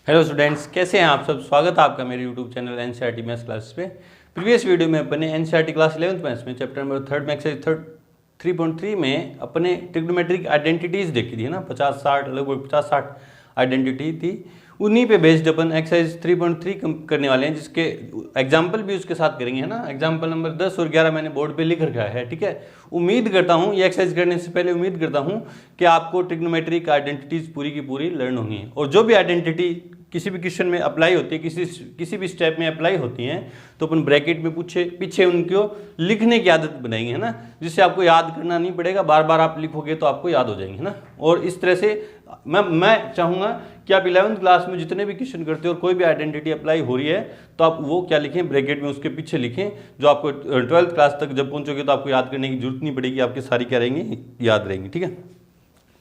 Hello students, कैसे हैं आप सब। स्वागत है आपका मेरे YouTube channel NCERT maths classes पे। प्रीवियस वीडियो में अपने एनसीईआरटी क्लास 11th मैथ्स में चैप्टर नंबर 3 में एक्सरसाइज 3.3 में अपने ट्रिग्नोमेट्रिक आइडेंटिटीज देखी थी ना, 50-60 लगभग 50-60 आइडेंटिटी थी। उन्हीं पे बेस्ड अपन एक्सरसाइज 3.3 करने वाले हैं, जिसके एग्जाम्पल भी उसके साथ करेंगे, है ना। एग्जाम्पल नंबर 10 और 11 मैंने बोर्ड पे लिख रखा है, ठीक है। उम्मीद करता हूँ ये एक्सरसाइज करने से पहले उम्मीद करता हूँ कि आपको ट्रिग्नोमेट्रिक आइडेंटिटीज पूरी की पूरी लर्न होंगी, और जो भी आइडेंटिटी किसी भी क्वेश्चन में अप्लाई होती है, किसी भी स्टेप में अप्लाई होती हैं, तो अपन ब्रैकेट में पीछे उनको लिखने की आदत बनाएंगे, है ना, जिससे आपको याद करना नहीं पड़ेगा। बार बार आप लिखोगे तो आपको याद हो जाएंगे, है ना। और इस तरह से मैं चाहूँगा कि आप 11th क्लास में जितने भी क्वेश्चन करते हो और कोई भी आइडेंटिटी अप्लाई हो रही है तो आप वो क्या लिखें, ब्रैकेट में उसके पीछे लिखें, जो आपको 12th क्लास तक जब पहुँचोगे तो आपको याद करने की जरूरत नहीं पड़ेगी, आपके सारी क्या रहेंगे, याद रहेंगी, ठीक है।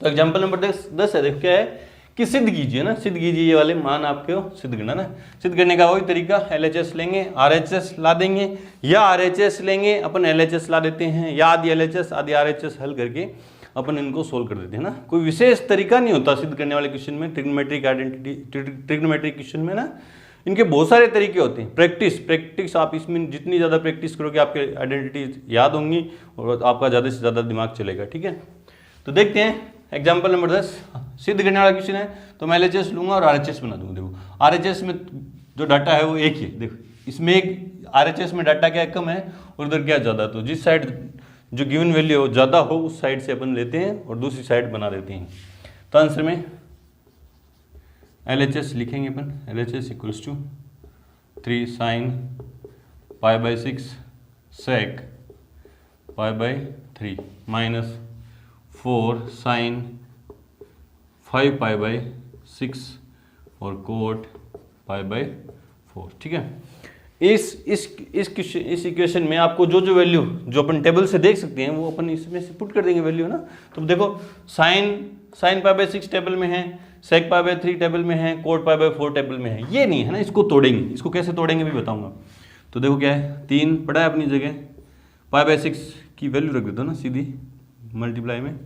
तो एग्जाम्पल नंबर 10 है, देखो क्या है कि सिद्ध कीजिए ना, सिद्ध कीजिए ये वाले मान आपके हो सिद्ध करना ना। सिद्ध करने का वही तरीका, LHS लेंगे, RHS ला देंगे, या RHS लेंगे अपन LHS ला देते हैं, या आदि LHS आदि RHS हल करके अपन इनको सोल्व कर देते हैं ना। कोई विशेष तरीका नहीं होता सिद्ध करने वाले क्वेश्चन में, ट्रिग्नोमेट्रिक आइडेंटिटी ट्रिग्नोमेट्रिक क्वेश्चन में ना। इनके बहुत सारे तरीके होते हैं। प्रैक्टिस आप इसमें जितनी ज़्यादा प्रैक्टिस करोगे आपके आइडेंटिटी याद होंगी और आपका ज़्यादा से ज़्यादा दिमाग चलेगा, ठीक है। तो देखते हैं एग्जाम्पल नंबर 10, सिद्ध करने वाला क्वेश्चन है, तो मैं LHS लूंगा और RHS बना दूंगा। देखो RHS में जो डाटा है वो एक ही है, देखो इसमें एक RHS में डाटा क्या कम है और उधर क्या ज़्यादा, तो जिस साइड जो गिवन वैल्यू हो ज़्यादा हो उस साइड से अपन लेते हैं और दूसरी साइड बना देते हैं। तो आंसर में LHS लिखेंगे अपन, LHS equals to 3 sin π/6 sec π/3 minus 4 sin 5 π/6 और कोट π/4, ठीक है। इस इक्वेशन में आपको जो वैल्यू जो अपन टेबल से देख सकते हैं वो अपन इसमें से पुट कर देंगे वैल्यू, ना। तो देखो sin π/6 टेबल में है, sec π/3 टेबल में है, कोट π/4 टेबल में है, ये नहीं है ना, इसको तोड़ेंगे। इसको कैसे तोड़ेंगे भी बताऊंगा। तो देखो क्या है, 3 पड़ा है अपनी जगह, π/6 की वैल्यू रख देता हूँ ना सीधी मल्टीप्लाई में,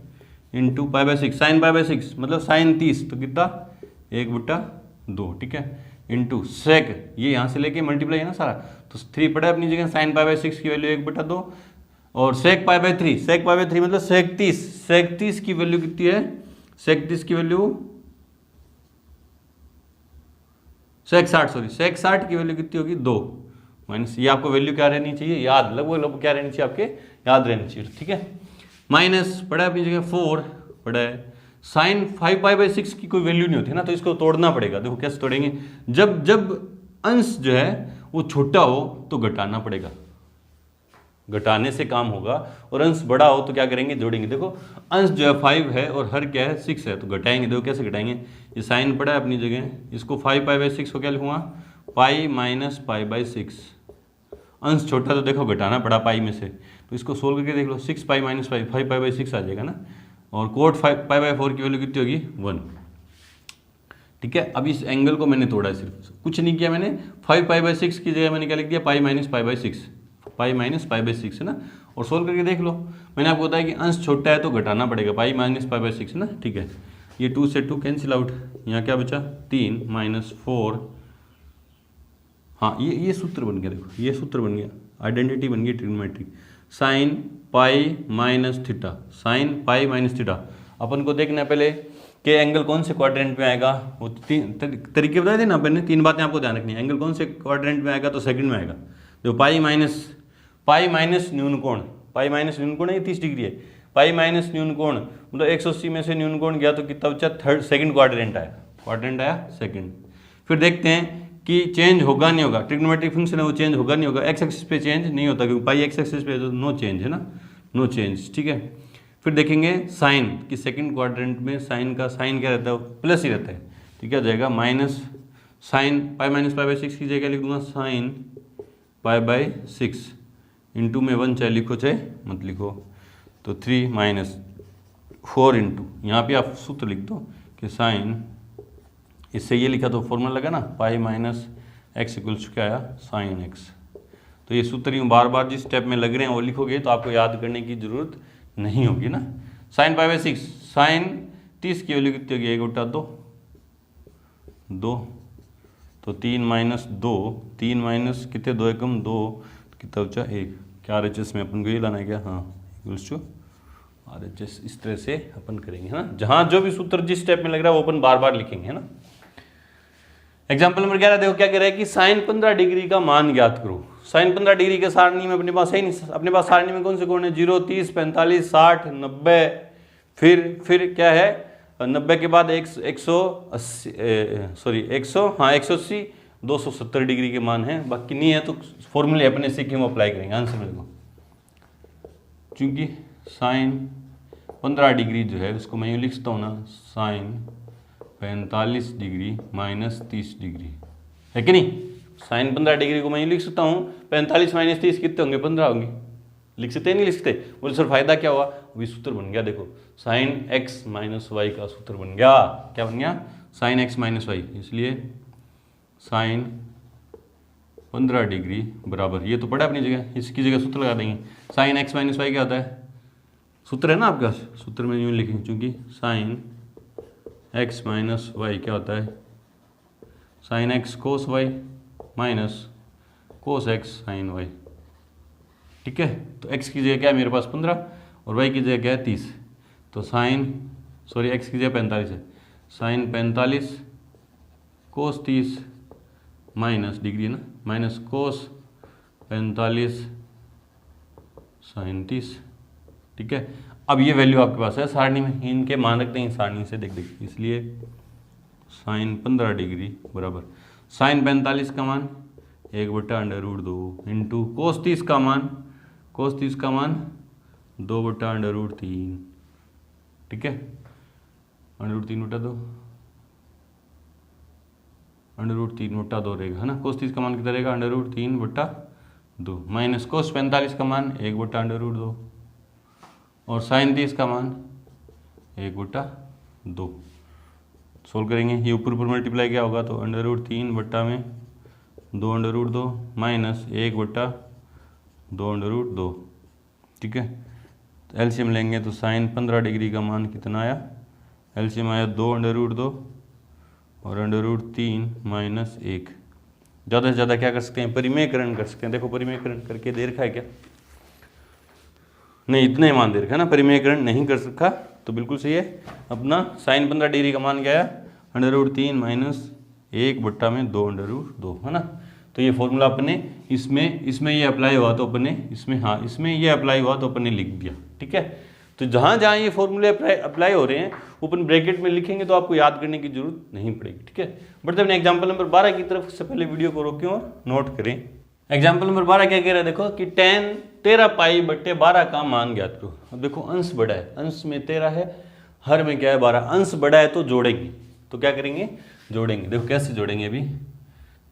इंटू π/6 sin π/6 मतलब sin 30, तो कितना 1/2, ठीक है, इंटू सेक, ये यहाँ से लेके मल्टीप्लाई है ना सारा, तो 3 पड़ा है अपनी जगह, sin π/6 की वैल्यू 1/2 और sec π/3 मतलब sec 30 की वैल्यू कितनी है, sec 30 की वैल्यू sec 60 की वैल्यू कितनी होगी 2 माइनस, ये आपको वैल्यू क्या रहनी चाहिए, याद लगभग क्या रहनी चाहिए, आपके याद रहनी चाहिए, ठीक है। माइनस पड़ा है अपनी जगह 4 पड़ा है, साइन 5 π/6 की कोई वैल्यू नहीं होती ना, तो इसको तोड़ना पड़ेगा। देखो कैसे तोड़ेंगे, जब अंश जो है वो छोटा हो तो घटाना पड़ेगा, घटाने से काम होगा, और अंश बड़ा हो तो क्या करेंगे, जोड़ेंगे। देखो अंश जो है 5 है और हर क्या है 6 है, तो घटाएंगे। देखो कैसे घटाएंगे, ये साइन पड़ा है अपनी जगह, इसको 5 π/6 को क्या लिखूंगा, पाई माइनस π/6, अंश छोटा तो देखो घटाना पड़ा पाई में से, तो इसको सोल्व करके देख लो, 6 पाई माइनस 5 π/6 आ जाएगा ना, और कोट 5 π/4 की वैल्यू कितनी होगी 1, ठीक है। अब इस एंगल को मैंने तोड़ा, सिर्फ कुछ नहीं किया मैंने, 5 π/6 की जगह मैंने क्या लिख दिया, पाई माइनस π/6 है ना, और सोल्व करके देख लो। मैंने आपको बताया कि अंश छोटा है तो घटाना पड़ेगा, पाई माइनस π/6 है ना, ठीक है। ये 2 से 2 कैंसिल आउट, यहाँ क्या बचा 3 माइनस 4, हाँ ये सूत्र बन गया, देखो ये सूत्र बन गया, आइडेंटिटी बन गई trigonometric, sine pi minus theta, sine pi minus theta. अपन को देखना है पहले कि एंगल कौन से क्वाड्रेंट में आएगा, वो 3 तरीके बताए थे ना अपन ने, 3 बातें आपको ध्यान रखनी है। एंगल कौन से क्वाड्रेंट में आएगा, तो सेकंड में आएगा। जो पाई माइनस न्यून कोण है, 30 डिग्री है, पाई माइनस न्यून कोण मतलब 180 में से न्यून कोण गया तो कितना बचा, सेकंड क्वाड्रेंट आया सेकंड। फिर देखते हैं कि चेंज होगा नहीं होगा, ट्रिग्नोमेट्रिक फंक्शन है वो चेंज होगा नहीं होगा, एक्स एक्सिस पे चेंज नहीं होता क्योंकि पाई एक्स एक्सिस पे तो नो चेंज है ना, नो चेंज, ठीक है। फिर देखेंगे साइन कि सेकंड क्वाड्रेंट में साइन क्या रहता है, प्लस ही रहता है, तो क्या जाएगा माइनस साइन पाई माइनस π/6 की जगह लिख दूंगा साइन π/6, इंटू में 1 चाहे लिखो चाहे मत लिखो, तो 3 माइनस 4 इंटू, यहाँ पे आप सूत्र लिख दो कि साइन, इससे ये लिखा तो फॉर्मूला लगा ना, पाई माइनस एक्स इक्वल्स क्या आया साइन एक्स। तो ये सूत्र यूँ बार बार जिस स्टेप में लग रहे हैं वो लिखोगे तो आपको याद करने की जरूरत नहीं होगी ना। साइन π/6, साइन 30 की वैल्यू कितनी होगी, 1/2, तो 3 माइनस 2, 3 माइनस कितने 2 एकम 2 कितना बचा 1। क्या RHS में अपन को ये लाना है क्या? हाँ, इक्वल्स टू RHS। इस तरह से अपन करेंगे, है ना। जहाँ जो भी सूत्र जिस स्टेप में लग रहा है वो अपन बार बार लिखेंगे, है ना। एग्जाम्पल नंबर 11 देखो क्या कह रहा है कि साइन 15 डिग्री का मान ज्ञात करो। साइन 15 डिग्री के सारणी में अपने पास है नहीं, अपने पास सारणी में कौन से कोण है? 0, 30, 45, 60, 90, फिर क्या है 90 के बाद 180, 270 डिग्री के मान है। बाकी नहीं है तो फॉर्मूले अपने सीखे हम अप्लाई करेंगे आंसर में। देखो चूंकि साइन 15 डिग्री जो है उसको मैं यूँ लिख सकता हूँ ना, साइन 45 डिग्री माइनस 30 डिग्री, है कि नहीं। साइन 15 डिग्री को मैं यूँ लिख सकता हूँ, 45 माइनस 30 कितने होंगे? 15 होंगे। लिख सकते नहीं लिख सकते? बोले सर फायदा क्या हुआ? अभी सूत्र बन गया, देखो साइन x माइनस वाई का सूत्र बन गया। क्या बन गया? Sine x minus y. इसलिए साइन 15 डिग्री बराबर, ये तो पड़ा अपनी जगह, इसकी जगह सूत्र लगा देंगे। साइन x माइनस वाई क्या होता है? सूत्र है ना आपका, सूत्र में यूँ लिखेंगे चूँकि साइन x माइनस वाई क्या होता है? Sine x cos y minus cos x sine y. ठीक है, तो x की जगह क्या है मेरे पास 15 और y की जगह क्या है 30। तो x की जगह 45 है, साइन 45 कोस 30 माइनस डिग्री है ना, माइनस कोस 45 साइन 30। ठीक है, अब ये वैल्यू आपके पास है सारणी में, इनके मान रखते हैं सारणी से देख देख। इसलिए साइन 15 डिग्री बराबर साइन 45 का मान 1/√2 इंटू कोस 30 का मान 2/√3। ठीक है, √3/2 √3/2 रहेगा, है ना। कोस 30 का मान कितना रहेगा? √3/2 माइनस कोस 45 का मान 1/√2 और साइन 30 का मान 1/2। सोल्व करेंगे, ये ऊपर मल्टीप्लाई क्या होगा? तो √3/2 माइनस 1/2। ठीक है, तो एलसीएम लेंगे तो साइन 15 डिग्री का मान कितना आया? एलसीएम आया 2/2 और √3 माइनस 1। ज़्यादा से ज़्यादा क्या कर सकते हैं? परिमेयकरण कर सकते हैं। देखो परिमेयकरण करके दे रखा है क्या? नहीं, इतना ही मान दे रखा है ना, परिमेयकरण नहीं कर सका तो बिल्कुल सही है। अपना साइन 15 डिग्री का मान क्या आया? √3 माइनस 1/2, है ना। तो ये फॉर्मूला अपने इसमें ये अप्लाई हुआ तो अपने इसमें ये अप्लाई हुआ तो अपने लिख दिया। ठीक है, तो जहाँ जहाँ ये फॉर्मूले अप्लाई हो रहे हैं अपन ब्रैकेट में लिखेंगे तो आपको याद करने की जरूरत नहीं पड़ेगी। ठीक है, बढ़ते अपने एग्जाम्पल नंबर 12 की तरफ। से पहले वीडियो को रोकें और नोट करें। एग्जाम्पल नंबर 12 क्या कह रहा है? देखो कि tan 13 पाई बट्टे 12 का मान ज्ञात करो। अब देखो अंश बड़ा है, अंश में 13 है, हर में क्या है 12। अंश बड़ा है तो जोड़ेंगे, तो क्या करेंगे? जोड़ेंगे। देखो कैसे जोड़ेंगे अभी,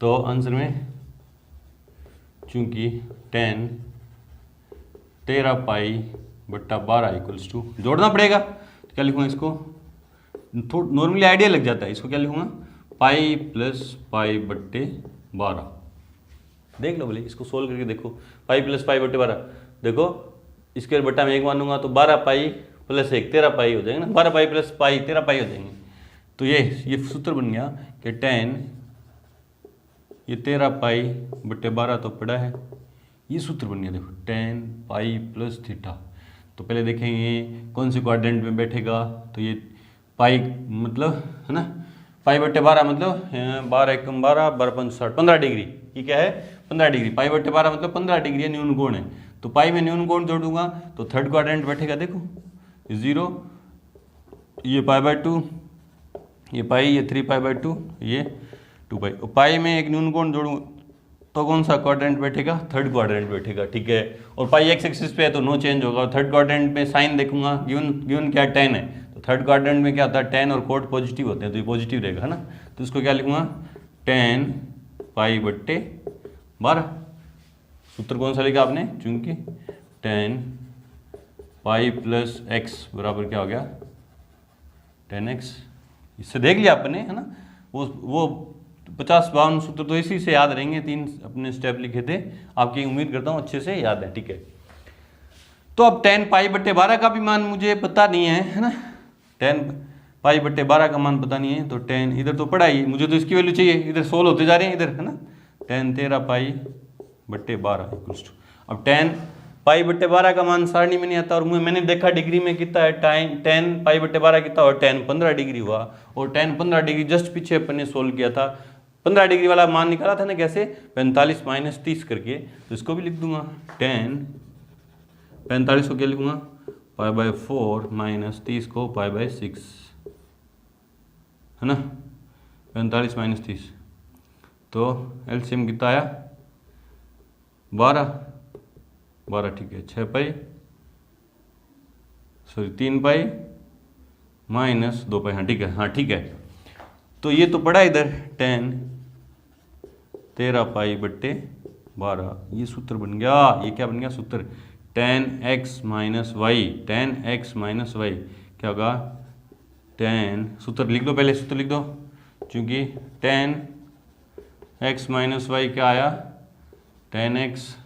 तो आंसर में चूंकि tan 13 पाई बट्टा 12 इक्वल्स टू जोड़ना पड़ेगा, तो क्या लिखूंगा इसको? थोड़ा नॉर्मली आइडिया लग जाता है, इसको क्या लिखूंगा? पाई प्लस पाई बट्टे 12। देख लो बोले, इसको सोल्व करके देखो। पाई प्लस पाई बट्टे 12, देखो इसके बट्टा में 1 मानूंगा तो 12 पाई प्लस 1 13 पाई हो जाएगा ना। 12 पाई प्लस पाई 13 पाई हो जाएंगे। तो ये सूत्र बन गया कि tan ये 13 पाई बट्टे 12 तो पड़ा है, ये सूत्र बन गया। देखो tan पाई प्लस थीटा। तो पहले देखेंगे कौन से क्वाड्रेंट में बैठेगा, तो ये पाई मतलब है ना, पाई बट्टे 12 मतलब 12 एकम 12 12 5 60 15 डिग्री। ये क्या है? 15 डिग्री। पाई बट्टे 12 मतलब 15 डिग्री है, न्यून कोण है। तो पाई में न्यून कोण जोड़ूंगा तो थर्ड क्वाड्रेंट बैठेगा। देखो 0, ये π/2, ये पाई, ये 3π/2, ये 2 पाई। पाई में एक न्यून कोण जोड़ूँ तो कौन सा क्वाड्रेंट बैठेगा? थर्ड क्वाड्रेंट बैठेगा। ठीक है, और पाई एक्स एक्सिस पे है तो नो चेंज होगा। और थर्ड क्वाड्रेंट में साइन देखूंगा, गिवन क्या tan है, तो थर्ड क्वाड्रेंट में क्या होता है? tan और कोट पॉजिटिव होते हैं, तो ये पॉजिटिव रहेगा, है ना। तो इसको क्या लिखूंगा? tan पाई बट्टे 12। सूत्र कौन सा लिखा आपने? चूंकि tan पाई प्लस एक्स बराबर क्या हो गया? tan x। इससे देख लिया आपने, है ना। वो 50-52 सूत्र तो इसी से याद रहेंगे। 3 अपने स्टेप लिखे थे, आपकी उम्मीद करता हूँ अच्छे से याद है। ठीक है, तो अब tan पाई बट्टे 12 का भी मान मुझे पता नहीं है, है ना। tan पाई बट्टे 12 का मान पता नहीं है, तो टेन इधर तो पड़ा ही, मुझे तो इसकी वैल्यू चाहिए, इधर सोल्व होते जा रहे हैं इधर, है ना। टेन 13 पाई बट्टे 12 इक्वल्स टू, अब टेन पाई बट्टे 12 का मान सारणी में नहीं आता, और मैंने देखा डिग्री में कितना है, टेन पाई बट्टे 12 कितना हुआ, टेन 15 डिग्री हुआ, और टेन 15 डिग्री जस्ट पीछे अपन ने सोल्व किया था, 15 डिग्री वाला मान निकाला था ना कैसे, 45 माइनस 30 करके, तो इसको भी लिख दूंगा, टेन 45 को क्या लिखूंगा, पाई बाय 4 माइनस 30 को पाई बाय 6, है ना, 45 माइनस 30, तो एलसीएम कितना आया 12, ठीक है, 6 पाई सॉरी 3 पाई माइनस 2 पाई, हाँ ठीक है, हाँ ठीक है। तो ये तो पड़ा इधर टेन 13 पाई बट्टे 12, ये सूत्र बन गया, ये क्या बन गया सूत्र, ten x minus y, ten x minus y क्या होगा, टेन, सूत्र लिख दो पहले, सूत्र लिख दो, क्योंकि टेन एक्स माइनस वाई क्या आया, ten x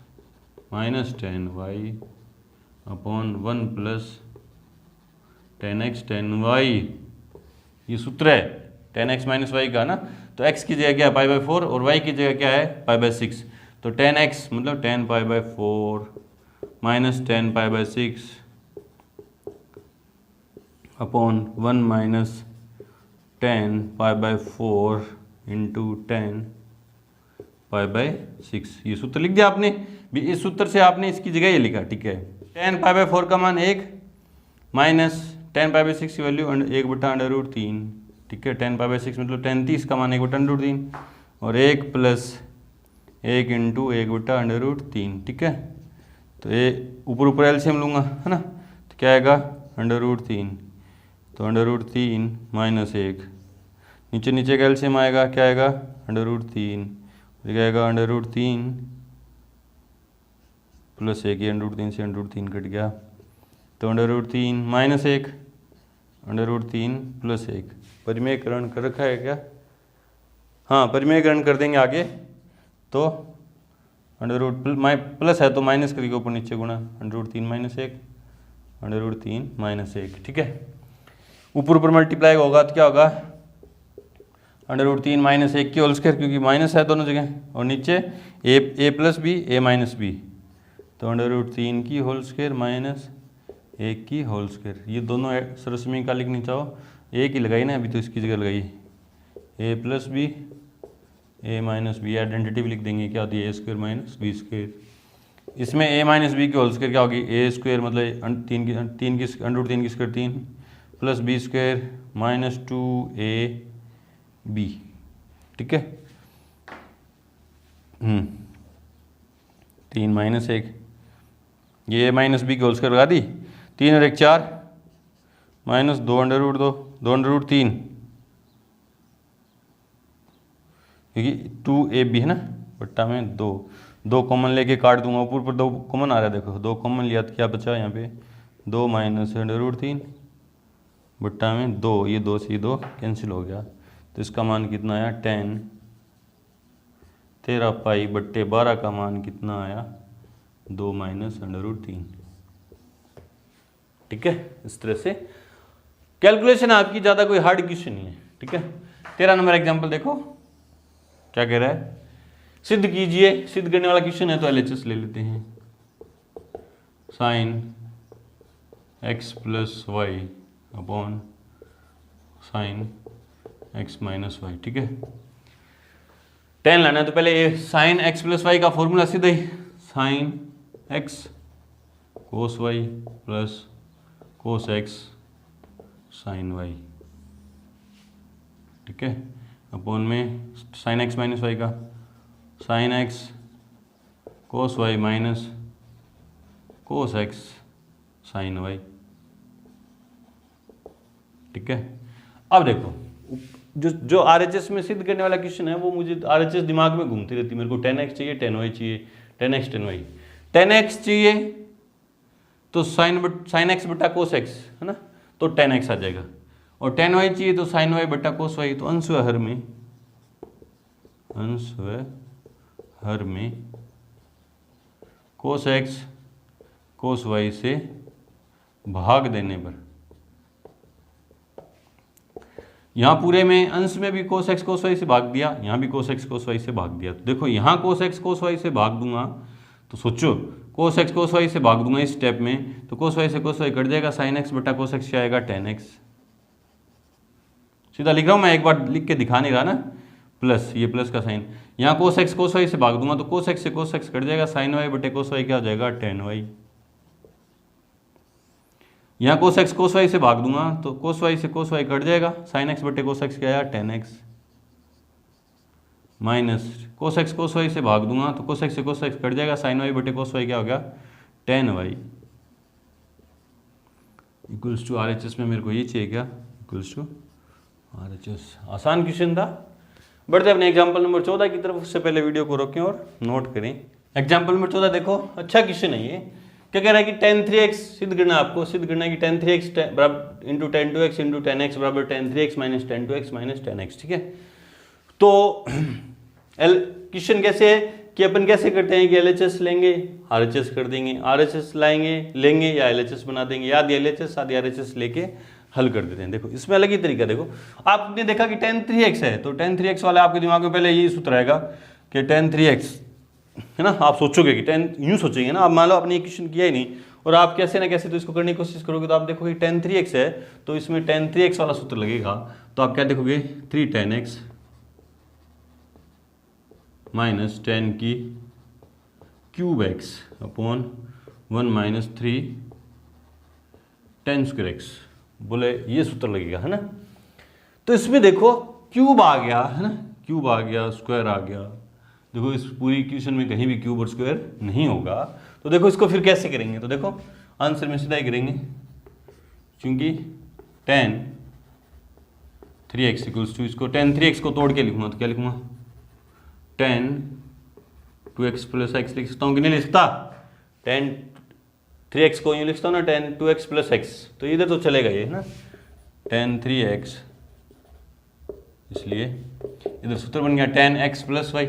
minus ten y upon 1 plus ten x ten y, ये सूत्र है टेन एक्स माइनस वाई का ना, तो x की जगह क्या है पाई बाय 4 और y की जगह क्या है पाई बाय 6, तो टेन एक्स मतलब 10 पाई by 4 minus 10 pi by 6 upon 1 minus 10 pi by 4 into 10 pi by 6, ये सूत्र लिख दिया आपने भी, इस सूत्र से आपने इसकी जगह ये लिखा, ठीक है। 10 पाई बाय 4 का मान 1 माइनस 10 पाई बाय 6 की वैल्यू 1/√3, ठीक है, 10 पाई बाय 6 मतलब 10 30 का मान 1/√3 और 1 प्लस 1 इंटू 1/√3, ठीक है। तो ये ऊपर एलसीएम लूँगा, है ना, तो क्या आएगा √3, तो √3 माइनस 1, नीचे का एलसीएम आएगा, क्या आएगा √3, क्या आएगा √3 प्लस 1, ये √3 से √3 कट गया, तो √3 माइनस 1 √3 प्लस 1, परिमेयकरण कर रखा है क्या, हाँ परिमेयकरण कर देंगे आगे, तो प्लस है तो माइनस करके ऊपर नीचे गुणा, √3 माइनस 1 √3 माइनस 1, ठीक है। ऊपर मल्टीप्लाई होगा तो क्या होगा √3 माइनस 1 की होल स्क्वायर, क्योंकि माइनस है दोनों जगह, और नीचे a plus b a minus b, तो √3 की होल स्क्वायर माइनस 1 की होल स्क्वायर, ये दोनों सरस्मी का लिखनी चाहो एक ही लगाई ना, अभी तो इसकी जगह लगाई a plus b a minus b, identity भी लिख देंगे, क्या होती है a² माइनस बी स्क्वायर, इसमें a माइनस बी की होल स्क्वायर क्या होगी, a² मतलब 3 की square 3 plus b square minus 2ab, ठीक है, 3 माइनस 1, ये a माइनस बी की होल स्क्वायर लगा दी, 3 और 1 4 माइनस 2√3, क्योंकि 2ab है ना, बट्टा में 2 कॉमन लेके काट दूंगा, ऊपर पर 2 कॉमन आ रहा है, देखो 2 कॉमन लिया तो क्या बचा यहाँ पे 2 माइनस √3 बट्टा में 2, ये 2 से 2 कैंसिल हो गया, तो इसका मान कितना आया 10 13 पाई बट्टे 12 का मान कितना आया 2 माइनस √3, ठीक है। इस तरह से कैलकुलेशन आपकी ज़्यादा कोई हार्ड क्वेश्चन नहीं है, ठीक है। 13 नंबर एग्जाम्पल देखो क्या कह रहा है, सिद्ध कीजिए, सिद्ध करने वाला क्वेश्चन है तो एलएचएस ले लेते हैं, sine x plus y upon sine x minus y, ठीक है। 10 लाना है तो पहले ये साइन x प्लस वाई का फॉर्मूला सीधा ही sine x cos y plus cos x sine y, ठीक है, अपॉन में साइन x माइनस वाई का sine x cos y minus cos x sine y, ठीक है। अब देखो जो आरएचएस में सिद्ध करने वाला क्वेश्चन है वो मुझे आरएचएस दिमाग में घूमती रहती है, मेरे को 10x चाहिए 10y चाहिए 10x 10y, 10x चाहिए तो साइन x बटा कोस x है ना, तो 10x आ जाएगा, और 10y चाहिए तो साइन y बटा कोस y, तो अंश व हर में कोस x कोस y से भाग देने पर यहाँ पूरे में अंश में भी cos x cos y से भाग दिया, यहाँ भी cos x cos y से भाग दिया। तो देखो यहाँ cos x cos y से भाग दूंगा तो सोचो cos x cos y से भाग दूंगा इस स्टेप में, तो cos y से cos y कट जाएगा, sin x बटा cos x क्या आएगा, tan x। सीधा लिख रहा हूँ मैं, एक बार लिख के दिखा नहीं रहा ना, प्लस ये प्लस का साइन, यहाँ cos x cos y से भाग दूंगा तो cos x से cos x कट जाएगा, sin y बटे cos y क्या हो जाएगा, tan y। यहाँ cos x cos y से भाग दूंगा तो cos y से cos y कट जाएगा, sin x बटे cos x क्या आया, tan x। Minus cos x cos y से भाग दूंगा तो cos x से cos x कट जाएगा, sin y बटे cos y क्या हो गया, tan y। Equals to RHS में मेरे को ये चाहिए क्या, इक्वल्स टू RHS। आसान क्वेश्चन था। बढ़ते अपने एग्जाम्पल नंबर 14 की तरफ। उससे पहले वीडियो को रोकें और नोट करें। एग्जाम्पल नंबर 14 देखो, अच्छा क्वेश्चन है ये। क्या कह रहा है कि tan 3x सिद्ध करना है, आपको सिद्ध करना है कि tan 3x बराबर into tan 2x into tan x बराबर tan 3x minus tan 2x minus tan x। ठीक है, तो क्वेश्चन कैसे है कि अपन कैसे करते हैं कि LHS लेंगे, RHS कर देंगे, RHS लेंगे या LHS बना देंगे, या LHS आदि RHS लेके हल कर देते हैं। देखो इसमें अलग ही तरीका, देखो आपने देखा कि tan 3x है तो tan 3x वाला आपके दिमाग में पहले यही सूत्र आएगा कि tan 3x है ना। आप सोचोगे कि tan, यूं सोचेंगे ना, आप मान लो आपने क्वेश्चन किया ही नहीं और आप कैसे ना कैसे तो इसको करने की कोशिश करोगे, तो आप देखोगे tan 3x है तो इसमें tan 3x वाला सूत्र लगेगा। तो आप क्या देखोगे, 3 tan x माइनस tan की cube x upon 1 minus 3 tan square x, बोले ये सूत्र लगेगा, है ना। तो इसमें देखो क्यूब आ गया, है ना, क्यूब आ गया, स्क्वायर आ गया। देखो इस पूरी इक्वेशन में कहीं भी क्यूब और स्क्वायर नहीं होगा। तो देखो इसको फिर कैसे करेंगे, तो देखो आंसर में सीधा ही करेंगे, क्योंकि tan 3x इक्वल्स टू, इसको tan 3x को तोड़ के लिखूंगा तो क्या लिखूंगा, tan 2x प्लस x लिख सकता हूँ कि नहीं लिख सकता। tan 3x को यूँ लिखता हूँ ना, tan 2x प्लस x, तो इधर तो चलेगा ये, है ना, tan 3x, इसलिए इधर सूत्र बन गया tan x प्लस y।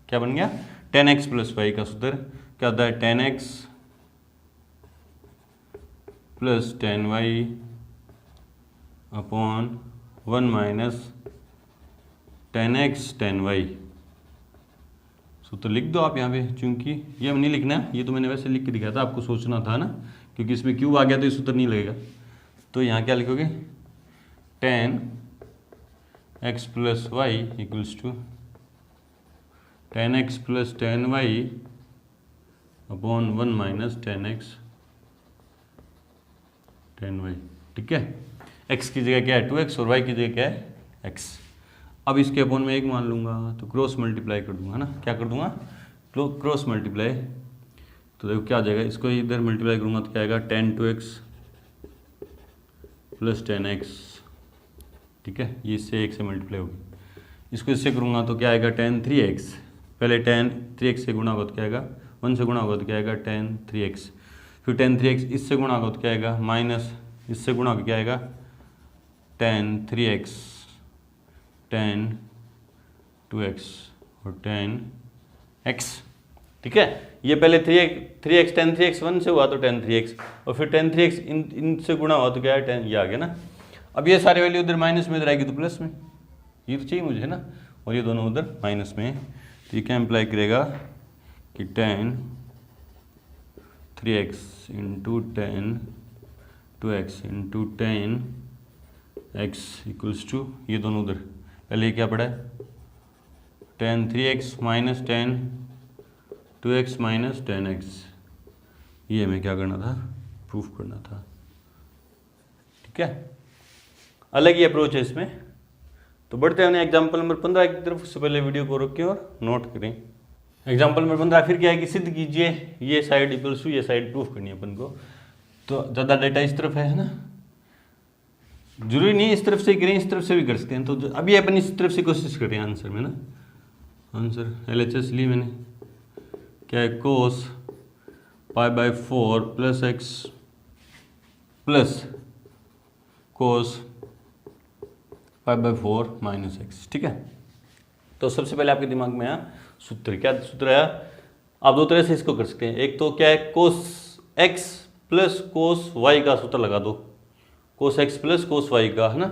क्या बन गया, tan x प्लस y का सूत्र क्या होता है, tan x plus tan y upon 1 minus tan x tan y। सूत्र लिख दो आप यहाँ पे, क्योंकि ये नहीं लिखना है, ये तो मैंने वैसे लिख के दिखाया था, आपको सोचना था ना, क्योंकि इसमें क्यूब आ गया तो ये सूत्र नहीं लगेगा। तो यहाँ क्या लिखोगे, tan x plus y equals to tan x plus tan y upon 1 minus tan x tan y। ठीक है, x की जगह क्या है 2x और y की जगह क्या है x। अब इसके अपॉन में 1 मान लूँगा तो क्रॉस मल्टीप्लाई कर दूंगा ना, क्या कर दूंगा, क्रॉस मल्टीप्लाई। तो देखो क्या आ जाएगा, इसको इधर मल्टीप्लाई करूँगा तो क्या आएगा, tan 2x plus tan x। ठीक है, ये इससे 1 से मल्टीप्लाई होगी। इसको इससे करूँगा तो क्या आएगा, tan 3x, पहले tan 3x से गुणा होगा तो क्या आएगा, 1 से गुणा होगा तो क्या आएगा tan 3x, फिर tan 3x इससे गुणा होगा तो क्या आएगा, माइनस इससे गुणा होगा क्या आएगा, tan 3x tan 2x और tan x। ठीक है, ये पहले 3x tan 3x 1 से हुआ तो tan 3x, और फिर tan 3x इनसे गुणा हुआ तो क्या है, tan, ये आ गया ना। अब ये सारे वैल्यू उधर माइनस में, इधर आएगी तो प्लस में, ये तो चाहिए मुझे, है ना, और ये दोनों उधर माइनस में। तो ये क्या इम्प्लाई करेगा कि tan 3x into tan 2x into tan x equals to, ये दोनों उधर, पहले क्या पड़ा है, tan 3x minus tan 2x minus tan x। ये हमें क्या करना था, प्रूफ करना था। ठीक है, अलग ही अप्रोच है इसमें। तो बढ़ते हैं एग्जाम्पल नंबर 15 की तरफ। उससे पहले वीडियो को रोकें और नोट करें। एग्जाम्पल नंबर 15 फिर क्या है कि सिद्ध कीजिए ये साइड इक्वल्स टू ये साइड, प्रूफ करनी है अपन को। तो ज़्यादा डेटा इस तरफ है ना, जरूरी नहीं इस तरफ से करें, इस तरफ से भी कर सकते हैं। तो अभी अपन इस तरफ से कोशिश करें आंसर में ना, आंसर LHS ली मैंने, क्या है, cos π/4 plus x plus cos π/4 minus x। ठीक है, तो सबसे पहले आपके दिमाग में आया सूत्र, क्या सूत्र आया, आप दो तरह से इसको कर सकते हैं। एक तो क्या है, cos x plus cos y का सूत्र लगा दो, cos x plus cos y का, है ना,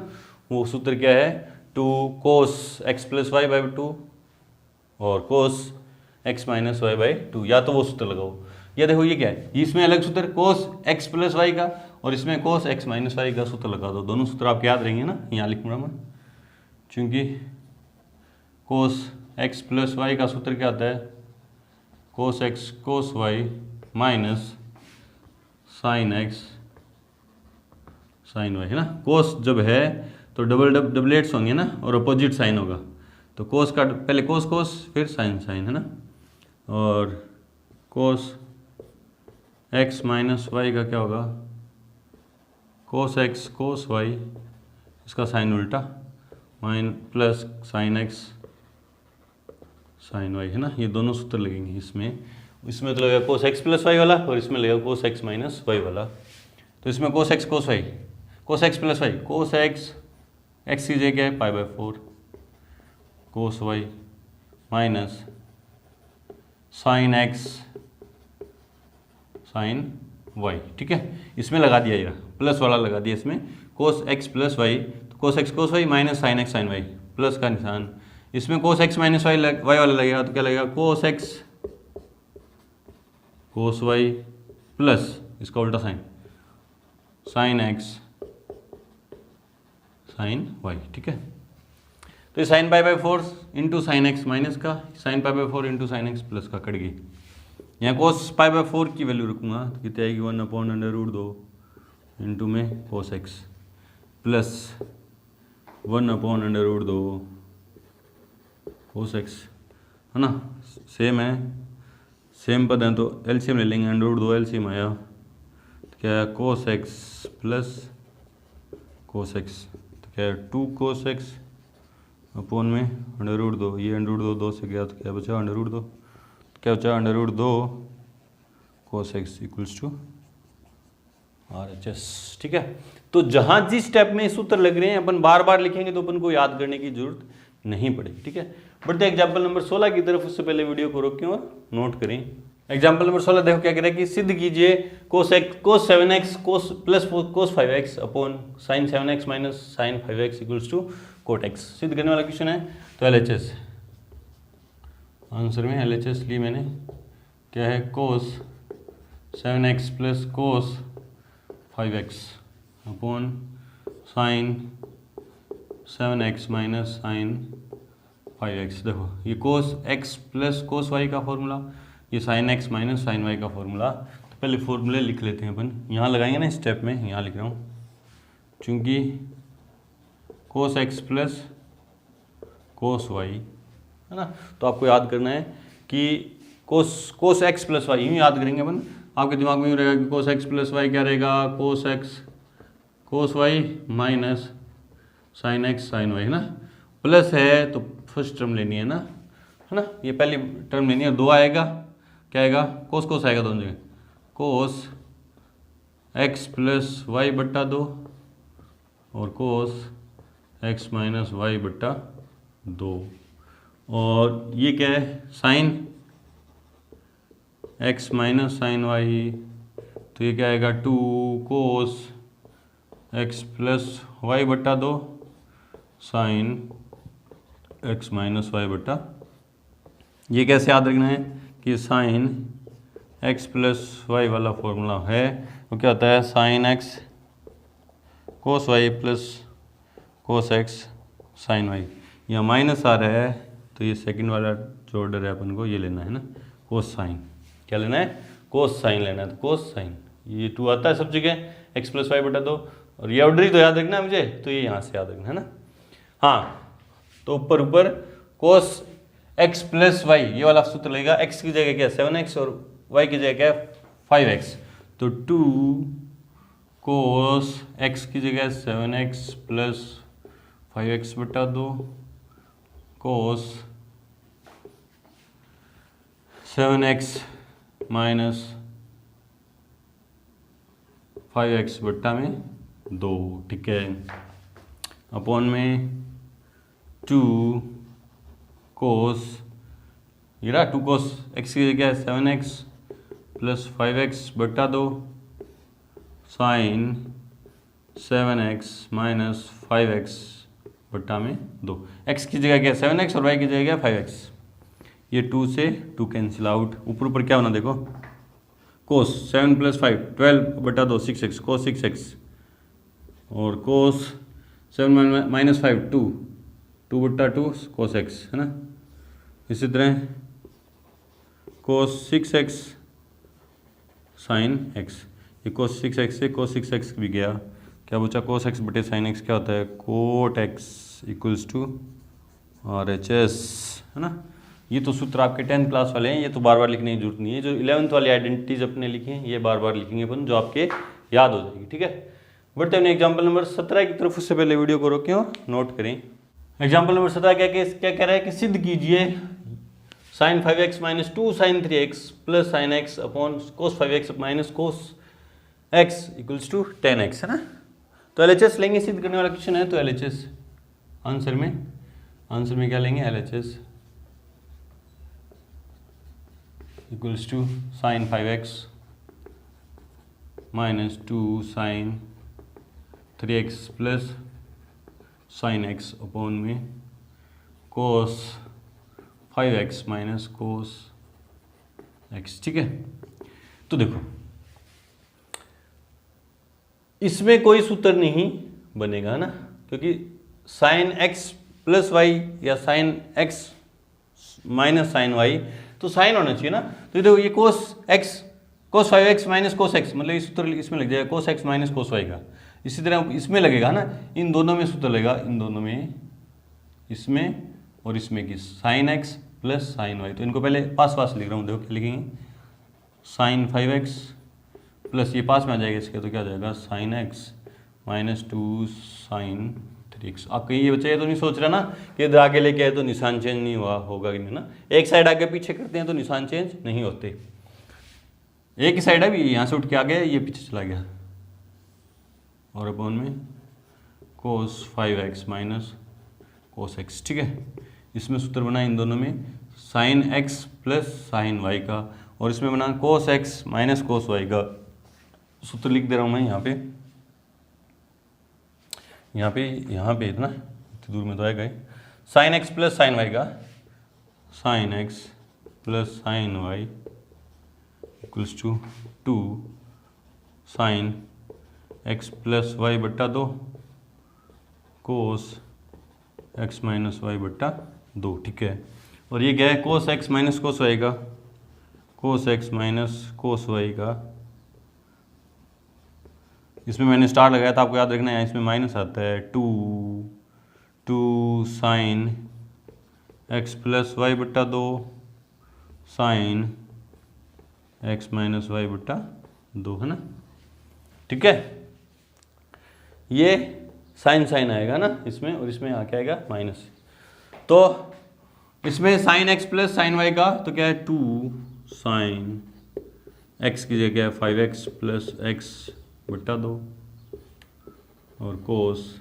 वो सूत्र क्या है, 2 cos x plus y by 2 और cos x minus y by 2, या तो वो सूत्र लगाओ या देखो ये क्या है, इसमें अलग सूत्र cos x प्लस वाई का और इसमें cos x माइनस वाई का सूत्र लगा दो। दोनों सूत्र आपको याद रहेंगे ना, यहाँ लिखूंगा मैं, क्योंकि cos x प्लस वाई का सूत्र क्या आता है, cos x cos y minus sin x sin y, है ना। cos जब है तो डबलेट्स होंगे ना और अपोजिट साइन होगा, तो cos का पहले cos cos फिर sin sin, है ना। और cos x माइनस वाई का क्या होगा, cos x cos y, इसका साइन उल्टा, plus sin x sin y, है ना। ये दोनों सूत्र लगेंगे इसमें तो लगेगा cos x प्लस वाई वाला और इसमें लगेगा cos x माइनस वाई वाला। तो इसमें cos x cos y, cos x plus y, cos x की जगह है pi by 4 cos y minus sin x sin y, ठीक है। इसमें लगा दिया ये प्लस वाला लगा दिया इसमें, cos x प्लस वाई, तो cos x cos y minus sin x sin y, plus का निशान। इसमें cos x माइनस वाई वाला लगेगा तो क्या लगेगा, cos x cos y plus इसका उल्टा sine sin x sin y, ठीक है। तो ये sine pi by 4 into sine x minus का, sine pi by 4 into sine x plus का कट गई। यहाँ कोस पाई बाई 4 की वैल्यू रखूँगा तो कितनी आएगी, 1/√2 इंटू में cos x plus 1/√2 cos x, है ना। सेम है, सेम पद हैं तो एलसीएम ले लेंगे, √2 एलसीएम आया तो क्या है, cos x plus cos x, तो क्या है 2 कोस एक्स अपोन में √2, ये √2 2 से गया तो क्या बचा, √2, क्या बचा, √2 cos x equals to RHS, ठीक है। तो जहाँ जिस स्टेप में सूत्र लग रहे हैं अपन बार बार लिखेंगे तो अपन को याद करने की जरूरत नहीं पड़ेगी, ठीक है। बढ़ते एग्जाम्पल नंबर 16 की तरफ, उससे पहले वीडियो को रोकें और नोट करें। एग्जाम्पल नंबर 16 देखो क्या कह रहा है कि सिद्ध कीजिए cos 7x plus cos 5x upon sin 7x minus sin 5x equals to cot x। सिद्ध करने वाला क्वेश्चन है तो LHS, आंसर में LHS ली मैंने, क्या है cos 7x plus cos 5x upon sin 7x minus sin 5x। देखो ये cos x plus cos y का फॉर्मूला, ये sin x minus sin y का फॉर्मूला। तो पहले फॉर्मूले लिख लेते हैं अपन, यहाँ लगाएंगे ना स्टेप में, यहाँ लिख रहा हूँ, चूँकि cos x plus cos y, है ना। तो आपको याद करना है कि cos x प्लस y, यूँ याद करेंगे अपन, आपके दिमाग में यूँ रहेगा कि cos x प्लस y क्या रहेगा, cos x cos y minus sin x sin y, है ना। प्लस है तो फर्स्ट टर्म लेनी है ना, है ना, ये पहली टर्म लेनी है। 2 आएगा, क्या आएगा, cos cos आएगा दोनों जगह, cos x प्लस वाई बट्टा 2 और cos x माइनस वाई बट्टा 2, और ये क्या है sin x minus sin y, तो ये क्या आएगा 2 cos x प्लस वाई बट्टा 2 sin x माइनस वाई बट्टा, ये कैसे याद रखना है कि sin x प्लस वाई वाला फॉर्मूला है तो क्या होता है sin x cos y plus cos x sin y। यहाँ माइनस आ रहा है तो ये सेकंड वाला जो ऑर्डर है अपन को ये लेना है ना, cos sin, क्या लेना है, cos sin लेना है। तो cos sin ये 2 आता है सब जगह, x प्लस वाई बटा 2, और ये ऑर्डर ही तो याद रखना है मुझे, तो ये यहाँ से याद रखना है ना। हाँ, तो ऊपर cos x प्लस वाई ये वाला सूत्र लगेगा, x की जगह क्या 7x और y की जगह क्या 5x, तो 2 cos x की जगह 7x प्लस 5x बटा 2 cos 7x माइनस 5x बट्टा में 2, ठीक है, अपॉन में 2 cos, ये रहा 2 cos x की जगह 7x प्लस 5x बट्टा 2 sin 7x माइनस 5x बट्टा में 2। x की जगह क्या 7x और y की जगह क्या 5x। ये 2 से 2 कैंसिल आउट, ऊपर ऊपर क्या होना देखो, कोस 7 + 5 12 बटा 2 6x कोस 6x, और कोस 7 माइनस 5 2 2 बट्टा 2 कोस x है ना। इसी तरह कोस 6x साइन x, ये कोस 6x से कोस 6x भी गया, क्या बचा कोस x बटे साइन x क्या होता है cot x equals to RHS है ना। ये तो सूत्र आपके 10th क्लास वाले हैं, ये तो बार बार लिखने की जरूरत नहीं है। जो 11th वाली आइडेंटिटीज अपने लिखे हैं ये बार बार लिखेंगे अपन, जो आपके याद हो जाएगी। ठीक है, बढ़ते हैं एग्जाम्पल नंबर 17 की तरफ। उससे पहले वीडियो को रोकें और नोट करें। एग्जाम्पल नंबर 17 क्या कह रहा है कि सिद्ध कीजिए sine 5x minus 2 sine 3x plus sine x upon cos 5x minus cos x equals to 10x है ना। तो LHS लेंगे, सिद्ध करने वाला क्वेश्चन है। तो LHS आंसर में क्या लेंगे, LHS equals to sine 5x minus 2 sine 3x plus sine x upon में cos 5x minus cos x। ठीक है, तो देखो इसमें कोई सूत्र नहीं बनेगा ना, क्योंकि साइन x प्लस वाई या sine x minus sine y तो साइन होना चाहिए ना। तो देखो ये cos x cos 5x minus cos x, मतलब ये सूत्र इसमें लग जाएगा cos x minus cos y का। इसी तरह इसमें लगेगा ना, इन दोनों में सूत्र लगेगा, इन दोनों में, इसमें और इसमें की sine x plus sine y। तो इनको पहले पास लिख रहा हूँ, देखो क्या लिखेंगे साइन 5x प्लस ये पास में आ जाएगा इसके, तो क्या आ जाएगा sign x minus 2 sine 3x। आप कहीं ये बच्चा ये तो नहीं सोच रहा ना कि इधर आगे लेके आए तो निशान चेंज नहीं हुआ होगा कि नहीं ना। एक साइड आगे पीछे करते हैं तो निशान चेंज नहीं होते। एक ही साइड है भी, यहाँ से उठ के आ गया, ये पीछे चला गया, और अपॉन में cos 5x minus cos x। ठीक है, इसमें सूत्र बना इन दोनों में sine x plus sine y का, और इसमें बना cos x minus cos y का। सूत्र लिख दे रहा हूँ मैं यहाँ पे इतना दूर में तो आएगा sine x plus sine y का, sine x plus sine y equals to 2 sine x plus y बट्टा 2 कोस x माइनस y बट्टा 2। ठीक है, और ये क्या है cos x minus cos y का, कोस x माइनस कोस y का, इसमें मैंने स्टार लगाया था, आपको याद रखना है, इसमें माइनस आता है 2 साइन x प्लस वाई बट्टा 2 साइन x माइनस वाई बट्टा 2 है ना। ठीक है, ये साइन आएगा ना इसमें, और इसमें आके आएगा माइनस। तो इसमें sine x plus sine y का, तो क्या है 2 साइन x की जगह 5x प्लस x बट्टा 2 और कोस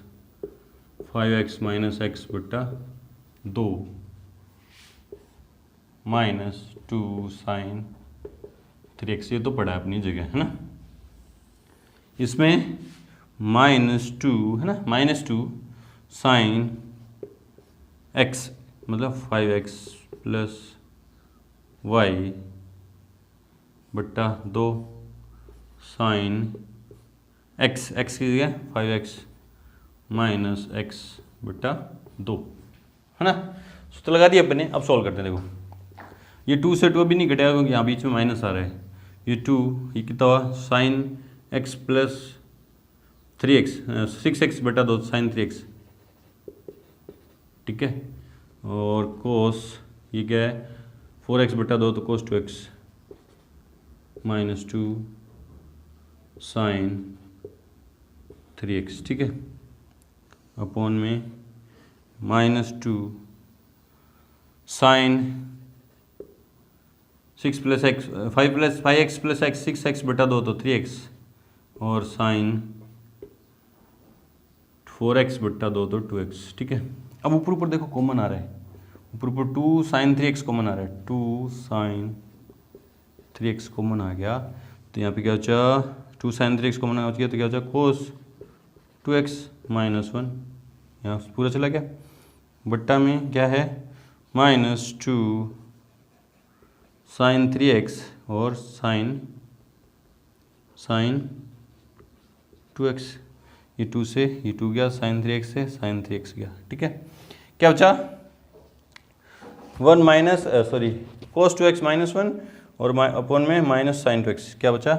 5x माइनस x बट्टा 2 माइनस 2 साइन 3x। ये तो पड़ा है अपनी जगह है ना। इसमें -2 है ना, -2 साइन x मतलब 5x प्लस y बट्टा 2 साइन x की जगह 5x माइनस x बट्टा 2 है ना। सूत्र लगा दिया अपने। अब सॉल्व करते हैं। देखो ये 2 से 2 अभी नहीं घटेगा क्योंकि यहाँ बीच में माइनस आ रहा है। ये 2 ये कितना हुआ sign x plus 3x 6x बटा 2 साइन 3x। ठीक है, और कोस ये क्या है 4x बटा 2 तो कोस 2x माइनस 2 साइन 3x। ठीक है, अपॉन में -2 sine 6 plus x 5x plus x 6x बटा 2 तो 3x और साइन 4x बटा 2 तो 2x। ठीक है, अब ऊपर देखो कॉमन आ रहा है, ऊपर 2 साइन 3x कॉमन आ रहा है, 2 साइन 3x कॉमन आ गया तो यहाँ पे क्या बचा 2 साइन 3x कॉमन आ गया तो क्या बचा कोस 2x माइनस 1, यहाँ पूरा चला गया, बट्टा में क्या है -2 sin 3x और sin 2x, ये 2 से ये 2 गया, sin 3x से sin 3x गया, ठीक है। क्या बचा 1 माइनस cos 2x माइनस 1 और अपॉन में माइनस sin 2x, क्या बचा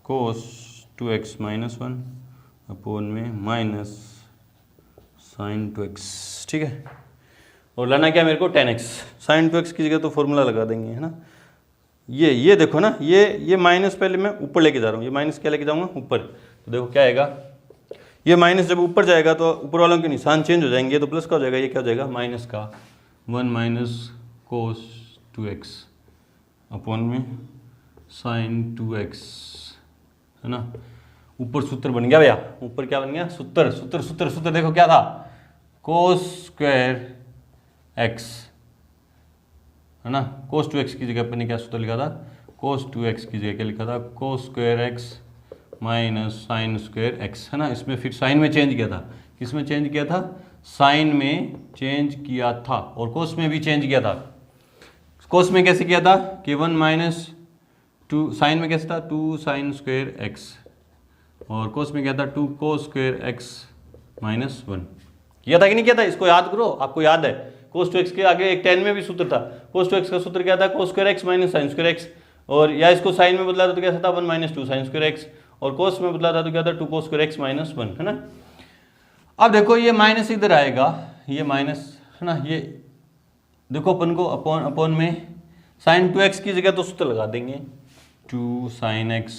cos 2x माइनस 1 अपॉन में माइनस sin 2x, ठीक है। और लाना क्या मेरे को 10x, sin 2x की जगह तो फॉर्मूला लगा देंगे, है ना। ये देखो ना, ये माइनस पहले मैं ऊपर लेके जा रहा हूँ, ये माइनस क्या लेके जाऊँगा ऊपर, तो देखो क्या आएगा, ये माइनस जब ऊपर जाएगा तो ऊपर वालों के निशान चेंज हो जाएंगे, तो प्लस का हो जाएगा, ये क्या हो जाएगा माइनस का 1 माइनस cos 2x अपॉन में sin 2x, है ना। ऊपर सूत्र बन गया भैया, ऊपर क्या बन गया सूत्र देखो क्या था, cos स्क्वायर x, है ना। cos 2x की जगह पर ने क्या सूत्र लिखा था, cos 2x की जगह क्या लिखा था, cos square x minus sine square x, है ना। इसमें फिर साइन में चेंज किया था, किसमें चेंज किया था, साइन में चेंज किया था, और कोस में भी चेंज किया था। कोस में कैसे किया था कि 1 माइनस 2, साइन में कैसे था 2 साइन स्क्वायर x, और कोस में क्या था 2 कोस स्क्वायर x माइनस 1, किया था कि नहीं किया था, इसको याद करो, आपको याद है। cos 2x के आगे एक 10 में भी सूत्र था, cos 2x का सूत्र क्या था, cos square x minus sine square x, और या इसको साइन में बदला था तो कैसा था 1 माइनस 2 साइन स्क्वायर x, और cos में बदला था तो क्या था 2 cos स्क्वायर x माइनस 1, है ना। अब देखो ये माइनस इधर आएगा, ये माइनस, है ना, ये देखो अपन को अपॉन में साइन 2x की जगह तो सूत्र लगा देंगे 2 साइन x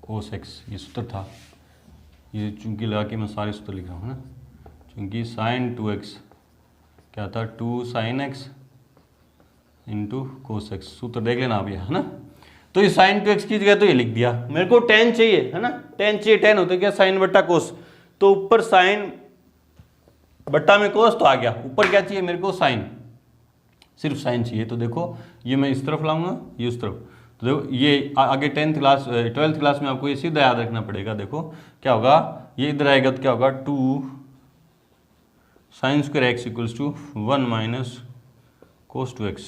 cos x, ये सूत्र था, ये चूंकि लगा के मैं सारे सूत्र लिख रहा हूँ, है ना। चूंकि साइन 2x क्या था 2 sine x into cos x, सूत्र देख लेना आप ये, है ना। तो ये साइन 2x की जगह तो ये लिख दिया, मेरे को tan चाहिए, है ना, tan चाहिए, tan होता है क्या साइन बट्टा कोस, तो ऊपर साइन बट्टा में कोस तो आ गया, ऊपर क्या चाहिए मेरे को साइन, सिर्फ साइन चाहिए। तो देखो ये मैं इस तरफ लाऊंगा, ये उस तरफ, तो देखो ये आगे 12th क्लास में आपको ये सीधा याद रखना पड़ेगा। देखो क्या होगा, ये इधर आएगा तो क्या होगा 2 sine square x equals to 1 minus cos 2x।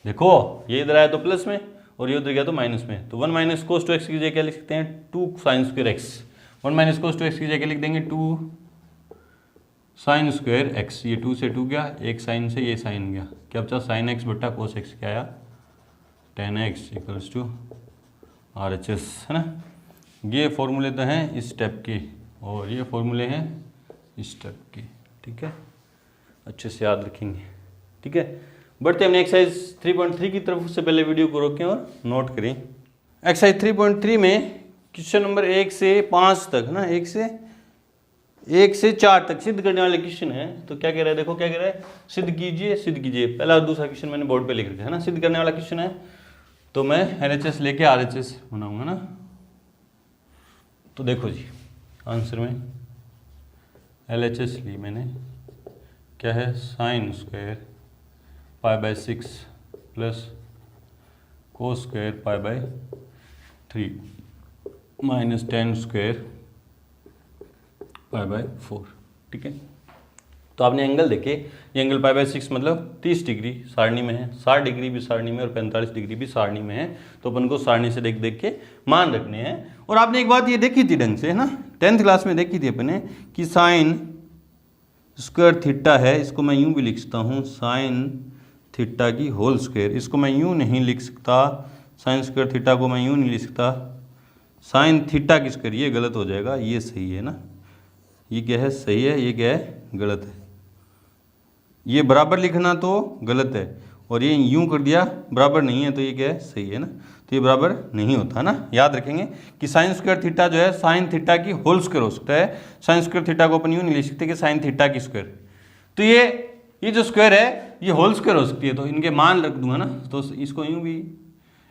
देखो ये इधर आया तो प्लस में और ये उधर गया तो माइनस में, तो 1 माइनस कोस 2x की जगह क्या लिख सकते हैं 2 sine square x, 1 minus cos 2x की जगह लिख देंगे 2 साइन स्क्वायर एक्स, ये 2 से 2 गया, एक साइन से ये साइन गया, क्या बचा साइन x बट्टा कोस x, क्या आया tan x equals to RHS, है ना। ये फॉर्मूले तो हैं इस स्टेप के और ये फॉर्मूले हैं इस स्टेप के, ठीक है, अच्छे से याद रखेंगे, ठीक है। बढ़ते हमने एक्सरसाइज 3.3 की तरफ, उससे पहले वीडियो को रोकें और नोट करें। एक्सरसाइज 3.3 में क्वेश्चन नंबर 1 से 5 तक, है ना, 1 से 4 तक सिद्ध करने वाले क्वेश्चन है। तो क्या कह रहा है, देखो क्या कह रहा है, सिद्ध कीजिए। पहला और दूसरा क्वेश्चन मैंने बोर्ड पे लिख रखा है ना, सिद्ध करने वाला क्वेश्चन है, तो मैं LHS लेके RHS बनाऊंगा ना। तो देखो जी आंसर में LHS ली मैंने, क्या है sine square π/6 plus cos square π/3 minus tan square π/4, ठीक है। तो आपने एंगल देखे, ये एंगल π/6 मतलब 30 डिग्री सारणी में है, 60 डिग्री भी सारणी में और 45 डिग्री भी सारणी में है, तो अपन को सारणी से देख के मान रखने हैं। और आपने एक बात ये देखी थी ढंग से, है ना, 10th क्लास में देखी थी अपने कि साइन स्क्वायर थीटा है, इसको मैं यूं भी लिख सकता हूँ साइन थीटा की होल स्क्वायर, इसको मैं यूं नहीं लिख सकता, साइन स्क्वायर थीटा को मैं यूं नहीं लिख सकता साइन थीटा की स्क्वायर, ये गलत हो जाएगा, ये सही है ना, ये क्या है सही है, ये क्या है गलत है, ये बराबर लिखना तो गलत है और ये यूं कर दिया बराबर नहीं है, तो ये क्या है सही है ना, तो ये बराबर नहीं होता ना। याद रखेंगे कि साइन स्क्वायर थीटा जो है साइन थीटा की होल स्क्वायर हो सकता है, साइन स्क्वायर थीटा को अपन यूं नहीं लिख सकते कि साइन थीटा की स्क्वायर, तो ये जो स्क्वायर है ये होल स्क्वायर हो सकती है, तो इनके मान रख दूंगा ना, तो इसको यूं भी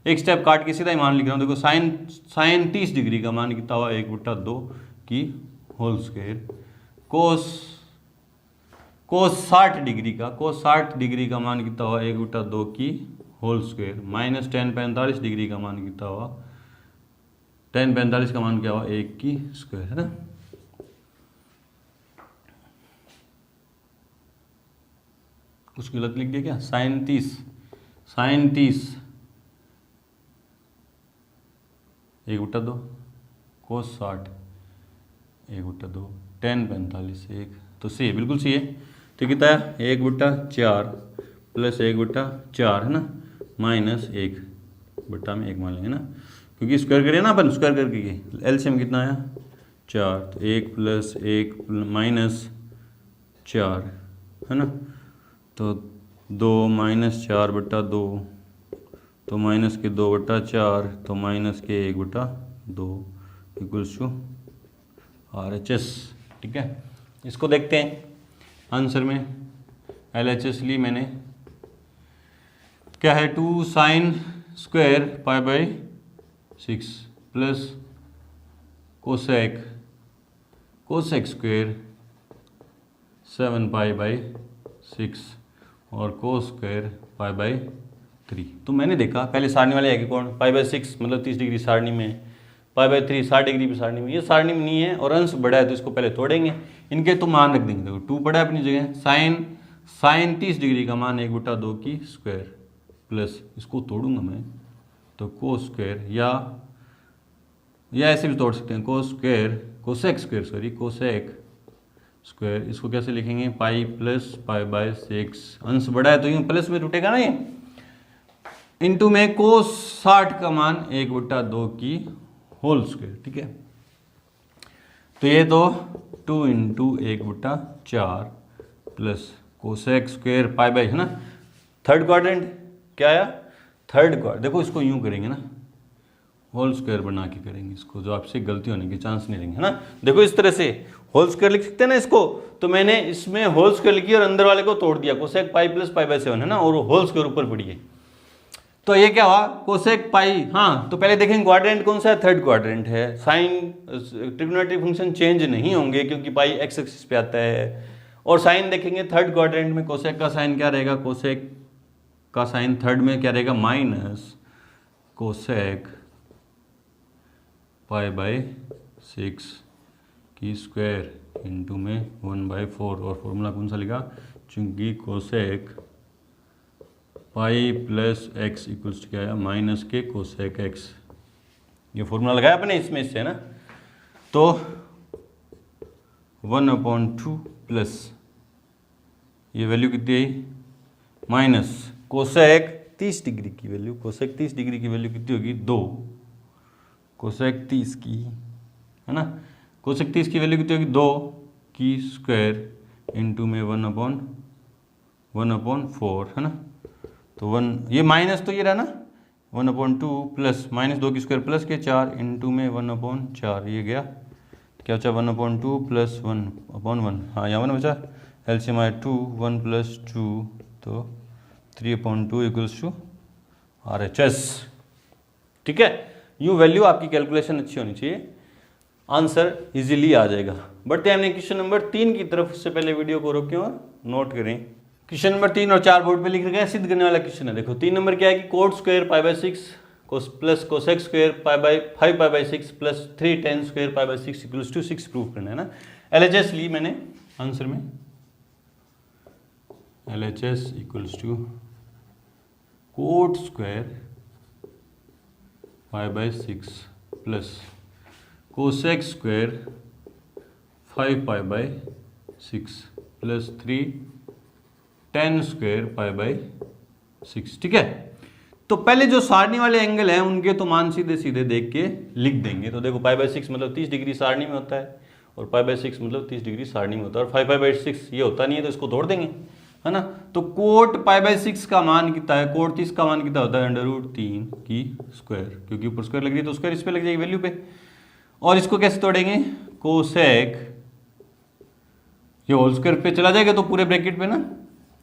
एक स्टेप काट के सीधा ही मान लिख रहा हूँ। देखो साइन 30 डिग्री का मान कितना हुआ 1/2 की होल स्क्वायर, कोस 60 डिग्री का मान कितना हुआ 1/2 की whole square, minus tan 45 degree का मान कितना हुआ tan 45 का मान क्या हुआ, 1 की स्क्वायर, है ना। कुछ गलत लिख दिया क्या, साइन 30 1/2 कोस 60 1/2 tan 45 1, तो सही है, बिल्कुल सही है। तो कितना है 1/4 प्लस 1/4 है ना, माइनस 1 बट्टा में 1 मान लेंगे ना, क्योंकि स्क्वायर करिए ना अपन, स्क्वायर करके एलसीएम कितना आया 4, तो 1 प्लस 1 माइनस 4 है ना, तो 2 माइनस 4/2, तो माइनस के 2/4, तो माइनस के 1/2 इक्वल्स टू RHS। ठीक है, इसको देखते हैं आंसर में। LHS ली मैंने, क्या है 2 sine square π/6 plus cosec square 7π/6 और कोस स्क्वायर π/3। तो मैंने देखा पहले सारणी वाले है कि कौन, π/6 मतलब 30 डिग्री सारणी में, π/3 60 डिग्री की सारणी में, ये सारणी में नहीं है और अंश बड़ा है तो इसको पहले तोड़ेंगे, इनके तो मान रख देंगे। देखो 2 पड़ा है अपनी जगह, साइन 30 डिग्री का मान 1/2 की स्क्वायर प्लस, इसको तोड़ूंगा मैं तो कोस स्क्वायर, या ऐसे भी तोड़ सकते हैं, कोसेक स्क्वायर, इसको कैसे लिखेंगे पाई प्लस π/6, अंश बड़ा है तो यूँ प्लस में टूटेगा ना ये, इंटू में कोस 60 का मान 1/2 की होल स्क्वायर। ठीक है, तो ये तो 2 × 1/4 प्लस कोसेक स्क्वायर π/, है ना, थर्ड क्वाड्रेंट क्या आया, थर्ड क्वाड्रेंट। देखो इसको यूं करेंगे ना, होल स्क्वायर बना के करेंगे इसको, जो आपसे गलती होने के चांस नहीं रहेंगे, है ना। देखो इस तरह से होल स्क्वायर लिख सकते हैं ना इसको, तो मैंने इसमें होल स्क्वायर लिखी और अंदर वाले को तोड़ दिया, कोसेक पाई प्लस π/7 है ना, और होल स्क्वायर ऊपर पड़ी है, तो ये क्या हुआ कोसेक पाई। हाँ, तो पहले देखेंगे क्वाड्रेंट कौन सा है, थर्ड क्वाड्रेंट है। साइन ट्रिग्नोमेट्रिक फंक्शन चेंज नहीं होंगे क्योंकि पाई एक्स एक्सिस पे आता है। और साइन देखेंगे थर्ड क्वाड्रेंट में, कोसेक का साइन क्या रहेगा, कोसेक का साइन थर्ड में क्या रहेगा, माइनस कोसेक π/6 की स्क्वायर इंटू में 1/4, और फॉर्मूला कौन सा लिखा, चूंकि कोसेक पाई प्लस एक्स इक्वल्स क्या है, माइनस के कोसेक एक्स, ये फॉर्मूला लगाया अपने इसमें से, है ना। तो 1/2 प्लस ये वैल्यू कितनी आई, माइनस कोसेक 30 डिग्री की वैल्यू, कोसेक 30 डिग्री की वैल्यू कितनी होगी 2, कोसेक 30 की, है ना, कोसेक 30 की वैल्यू कितनी होगी 2 की स्क्वायर इंटू में 1/4, है ना। तो 1, ये माइनस तो ये रहा ना 1/2 प्लस माइनस 2 की स्क्वायर प्लस के 4 इंटू में 1/4, ये गया क्या बचा 1/2 प्लस 1/1, हाँ यहाँ 1 बचा, एलसीएम आया 2, 1 + 2, तो 3/2 इक्वल्स टू RHS। ठीक है, यूँ वैल्यू आपकी कैलकुलेशन अच्छी होनी चाहिए, आंसर इजीली आ जाएगा। बढ़ते हैं हमने क्वेश्चन नंबर 3 की तरफ, उससे पहले वीडियो को रोकें और नोट करें। क्वेश्चन नंबर 3 और 4 बोर्ड पे लिख रखा है, सिद्ध करने वाला क्वेश्चन है। देखो 3 नंबर क्या है कि cot square π/6 plus cosec square 5π/6 plus 3 tan square π/6 equals to 6 prove करना है ना। LHS ली मैंने आंसर में, LHS equals to cot square π/6 plus cosec square 5π/6 plus 3 tan square π/6। ठीक है, तो पहले जो सारणी वाले एंगल हैं उनके तो मान सीधे सीधे देख के लिख देंगे। तो देखो π/6 मतलब 30 डिग्री सारणी में होता है, और π/6 मतलब 30 डिग्री सारणी में होता है, और 5π/6 ये होता नहीं है तो इसको तोड़ देंगे, है ना। तो कोट π/6 का मान कितना है, कोट 30 का मान कितना होता है √3 की स्क्वायर, क्योंकि ऊपर स्क्वायर लग रही है तो स्क्वायर इस पे लग जाएगी वैल्यू पे। और इसको कैसे तोड़ेंगे, कोसेक, ये होल स्क्वायर पे चला जाएगा तो पूरे ब्रैकेट पे ना,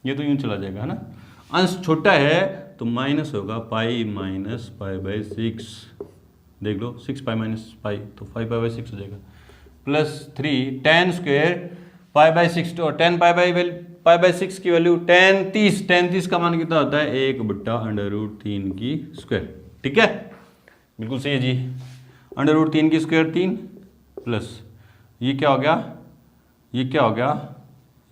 ये तो यूं चला जाएगा, है ना। अंश छोटा है तो माइनस होगा, पाई माइनस π/6, देख लो 6π माइनस पाई तो 5π/6 हो जाएगा, प्लस 3 tan स्क्वायर π/6, तो tan π/6 की वैल्यू tan 30 का मान कितना होता है 1/√3 की स्क्वायर। ठीक है, बिल्कुल सही है जी। √3 की स्क्वायर 3 प्लस ये क्या हो गया, ये क्या हो गया,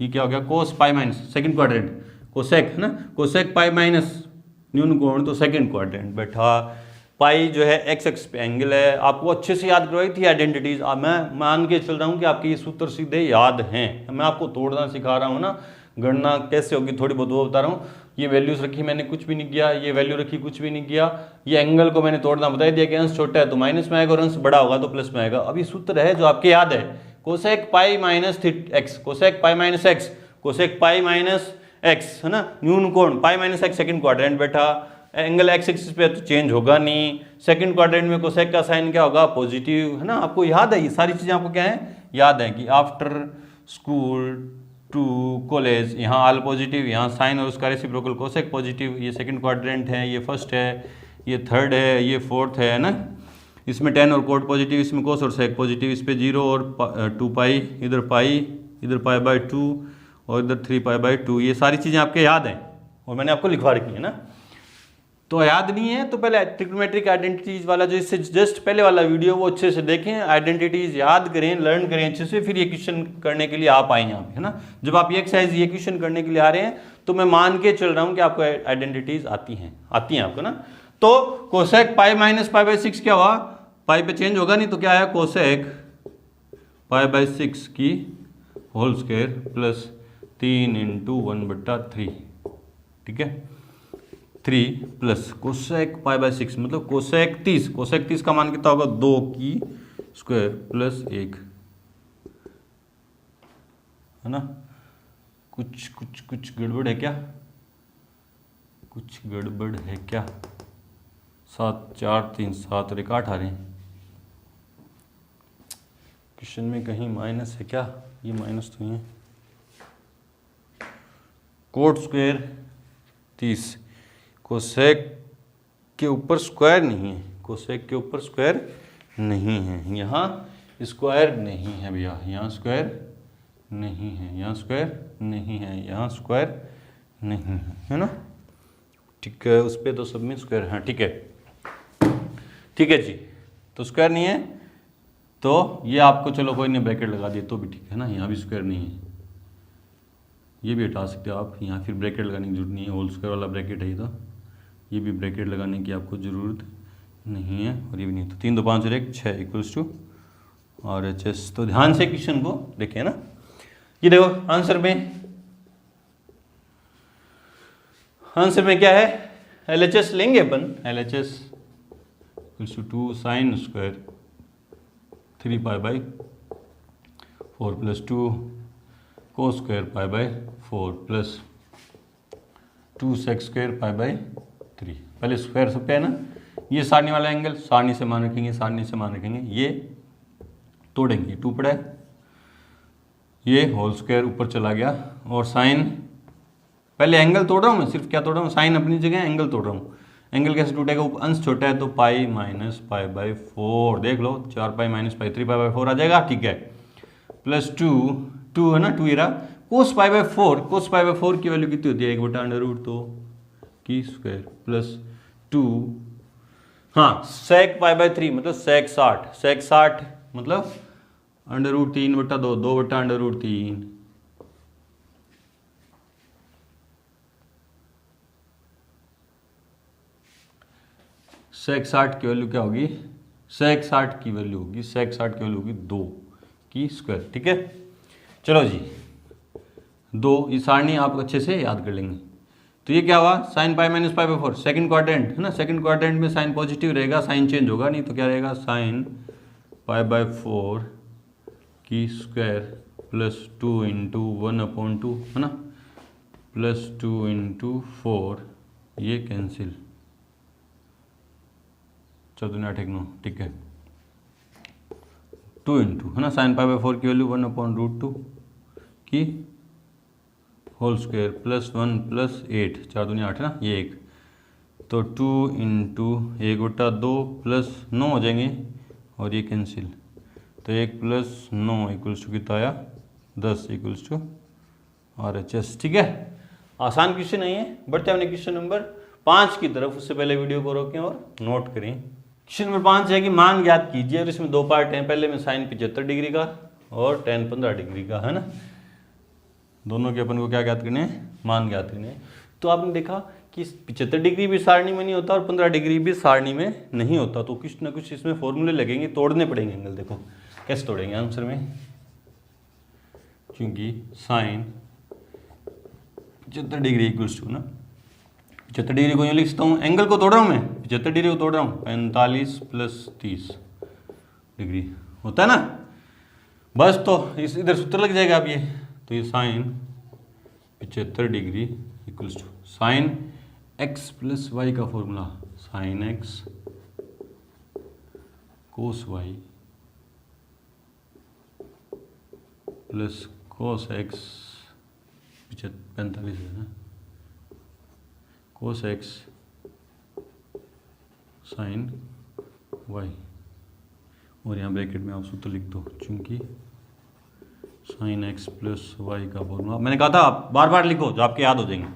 ये क्या हो गया, cos pi minus second quadrant, cosec है ना, कोसेक पाई माइनस न्यून कोण तो सेकंड क्वाड्रेंट बैठा। पाई जो है एक्स एक्स पे एंगल है। आपको अच्छे से याद करवाई थी आइडेंटिटीज। मैं मान के चल रहा हूँ कि आपके ये सूत्र सीधे याद हैं। मैं आपको तोड़ना सिखा रहा हूँ ना, गणना कैसे होगी थोड़ी बहुत वो बता रहा हूँ। ये वैल्यूज रखी मैंने, कुछ भी नहीं किया, ये वैल्यू रखी, कुछ भी नहीं किया। ये एंगल को मैंने तोड़ना बता दिया कि अंश छोटा है तो माइनस में आएगा और अंश बड़ा होगा तो प्लस में आएगा। अब ये सूत्र है जो आपके याद है, कोसेक पाई माइनस एक्स, कोसेक पाई माइनस एक्स, कोसेक पाई माइनस एक्स है ना, न्यून कोण पाई माइनस एक्स सेकंड क्वाड्रेंट बैठा। एंगल एक्स एक्सिस पे तो चेंज होगा नहीं। सेकंड क्वाड्रेंट में कोसेक का साइन क्या होगा, पॉजिटिव है ना। आपको याद है ये सारी चीजें, आपको क्या है याद है कि आफ्टर स्कूल टू कॉलेज, यहाँ आल पॉजिटिव, यहाँ साइन और उसका रेसिप्रोकल कोसेक पॉजिटिव। ये सेकंड क्वाड्रेंट है, ये फर्स्ट है, ये थर्ड है, ये फोर्थ है ना। इसमें टेन और कोट पॉजिटिव, इसमें कोस और सेक पॉजिटिव, इस पे 0 और 2 पाई, इधर पाई बाय 2 और इधर 3 पाई बाय 2। ये सारी चीज़ें आपके याद हैं और मैंने आपको लिखवा रखी है ना। तो याद नहीं है तो पहले ट्रिग्नोमेट्रिक आइडेंटिटीज वाला जो इससे जस्ट पहले वाला वीडियो वो अच्छे से देखें, आइडेंटिटीज याद करें, लर्न करें अच्छे से, फिर ये क्वेश्चन करने के लिए आप आए यहाँ पे है ना। जब आप ये एक्सरसाइज ये क्वेश्चन करने के लिए आ रहे हैं तो मैं मान के चल रहा हूँ कि आपको आइडेंटिटीज आती हैं आपको ना। तो cosec pi minus pi by 6 क्या हुआ, पाई पे चेंज होगा नहीं तो क्या आया, कोसेक पाई बाय 6 की होल स्क्वायर प्लस 3 × 1/3, ठीक है 3 प्लस कोसेक पाई बाय 6 मतलब कोसेक 30, कोसेक 30 का मान कितना होगा 2 की स्क्वायर प्लस 1 है ना। कुछ गड़बड़ है क्या, कुछ गड़बड़ है क्या। 7 4 3 7 और 1 8 आ रहे हैं। क्वेश्चन में कहीं माइनस है क्या, ये माइनस तो नहीं है। कोट स्क्वायर 30, कोसेक के ऊपर स्क्वायर नहीं है, कोसेक के ऊपर स्क्वायर नहीं है, यहाँ स्क्वायर नहीं है भैया, यहाँ स्क्वायर नहीं है, यहाँ स्क्वायर नहीं है, यहाँ स्क्वायर नहीं है ना। ठीक है, उस पर तो सब में स्क्वायर है, ठीक है जी। तो स्क्वायर नहीं है तो ये आपको चलो कोई नहीं ब्रैकेट लगा दिए तो भी ठीक है ना। यहाँ भी स्क्वायर नहीं है, ये भी हटा सकते हो आप, यहाँ फिर ब्रैकेट लगाने की जरूरत नहीं है, होल स्क्वायर वाला ब्रैकेट है ये, तो ये भी ब्रैकेट लगाने की आपको ज़रूरत नहीं है और ये भी नहीं। तो 3 2 5 और 1 6 इक्वल्स टू RHS। तो ध्यान से क्वेश्चन को देखें ना। ये देखो आंसर में क्या है, LHS लेंगे अपन, LHS equals to 2 sine square 3 pi by 4 plus 2 cos square pi by 4 plus 2 sec square pi by 3। पहले स्क्वायर सब पे है ना, ये सारणी वाला एंगल सारणी से मान रखेंगे, सारणी से मान रखेंगे, ये तोड़ेंगे, 2 पड़ा है, ये होल स्क्वायर ऊपर चला गया और साइन, पहले एंगल तोड़ रहा हूँ मैं, सिर्फ क्या तोड़ रहा हूँ, साइन अपनी जगह, एंगल तोड़ रहा हूँ। एंगल कैसे टूटेगा, अंश छोटा है तो पाई माइनस पाई बाय 4, देख लो 4 pi minus pi 3 pi by 4 आ जाएगा, ठीक है। प्लस 2 है ना, 2 इरा कोस पाई बाय 4, कोस पाई बाय 4 की वैल्यू कितनी होती है, 1/√2 की स्क्वायर प्लस 2, हाँ सेक पाई बाय 3 मतलब सेक 60, सेक 60 मतलब √3/2, 2/√3। सेक 60 की वैल्यू क्या होगी, सेक 60 की वैल्यू होगी, सेक 60 की वैल्यू होगी 2 की स्क्वायर, ठीक है। चलो जी 2, ये सारणी आप अच्छे से याद कर लेंगे। तो ये क्या हुआ, sign pi minus pi by 4, second quadrant है ना, सेकंड क्वाड्रेंट में साइन पॉजिटिव रहेगा, साइन चेंज होगा नहीं तो क्या रहेगा, साइन पाई बाय 4 की स्क्वायर प्लस 2 × 1/2 है ना, प्लस 2 × 4, ये कैंसिल, 14 8 1 9, ठीक है। 2 × है ना, साइन पाई बाय 4 की वैल्यू 1/√2 की होल स्क्वायर प्लस 1 प्लस 8, 4 दूनी 8 है ना, ये 1, तो 2 × 1/2 प्लस 9 हो जाएंगे और ये कैंसिल, तो 1 + 9 इक्वल्स टू कितना आया, 10 इक्वल्स टू RHS, ठीक है। आसान क्वेश्चन नहीं है। बढ़ते हैं अपने क्वेश्चन नंबर 5 की तरफ, उससे पहले वीडियो को रोकें और नोट करें क्वेश्चन नंबर 5 है कि मान ज्ञात कीजिए, और इसमें दो पार्ट हैं, पहले में साइन 75 डिग्री का और tan 15 डिग्री का, है ना। दोनों के अपन को क्या ज्ञात करने हैं, मान ज्ञात करने हैं। तो आपने देखा कि 75 डिग्री भी सारणी में नहीं होता और 15 डिग्री भी सारणी में नहीं होता, तो कुछ ना कुछ इसमें फॉर्मूले लगेंगे, तोड़ने पड़ेंगे एंगल। देखो कैसे तोड़ेंगे आंसर में, क्योंकि साइन 75 डिग्री इक्वल्स टू ना, 75 डिग्री को यूँ लिख सकता हूँ, एंगल को तोड़ रहा हूँ मैं, 75 डिग्री को तोड़ रहा हूँ, 45 + 30 डिग्री होता है ना। बस तो इस इधर सूत्र लग जाएगा अब ये, तो ये sine 75 degree equals to sine x + y का formula, sine x cos y plus cos x 45 है ना, कोस x साइन y, और यहाँ ब्रैकेट में आप सूत्र लिख दो, चूंकि साइन x + y का फॉर्मूला मैंने कहा था आप बार बार लिखो जो आपके याद हो जाएंगे,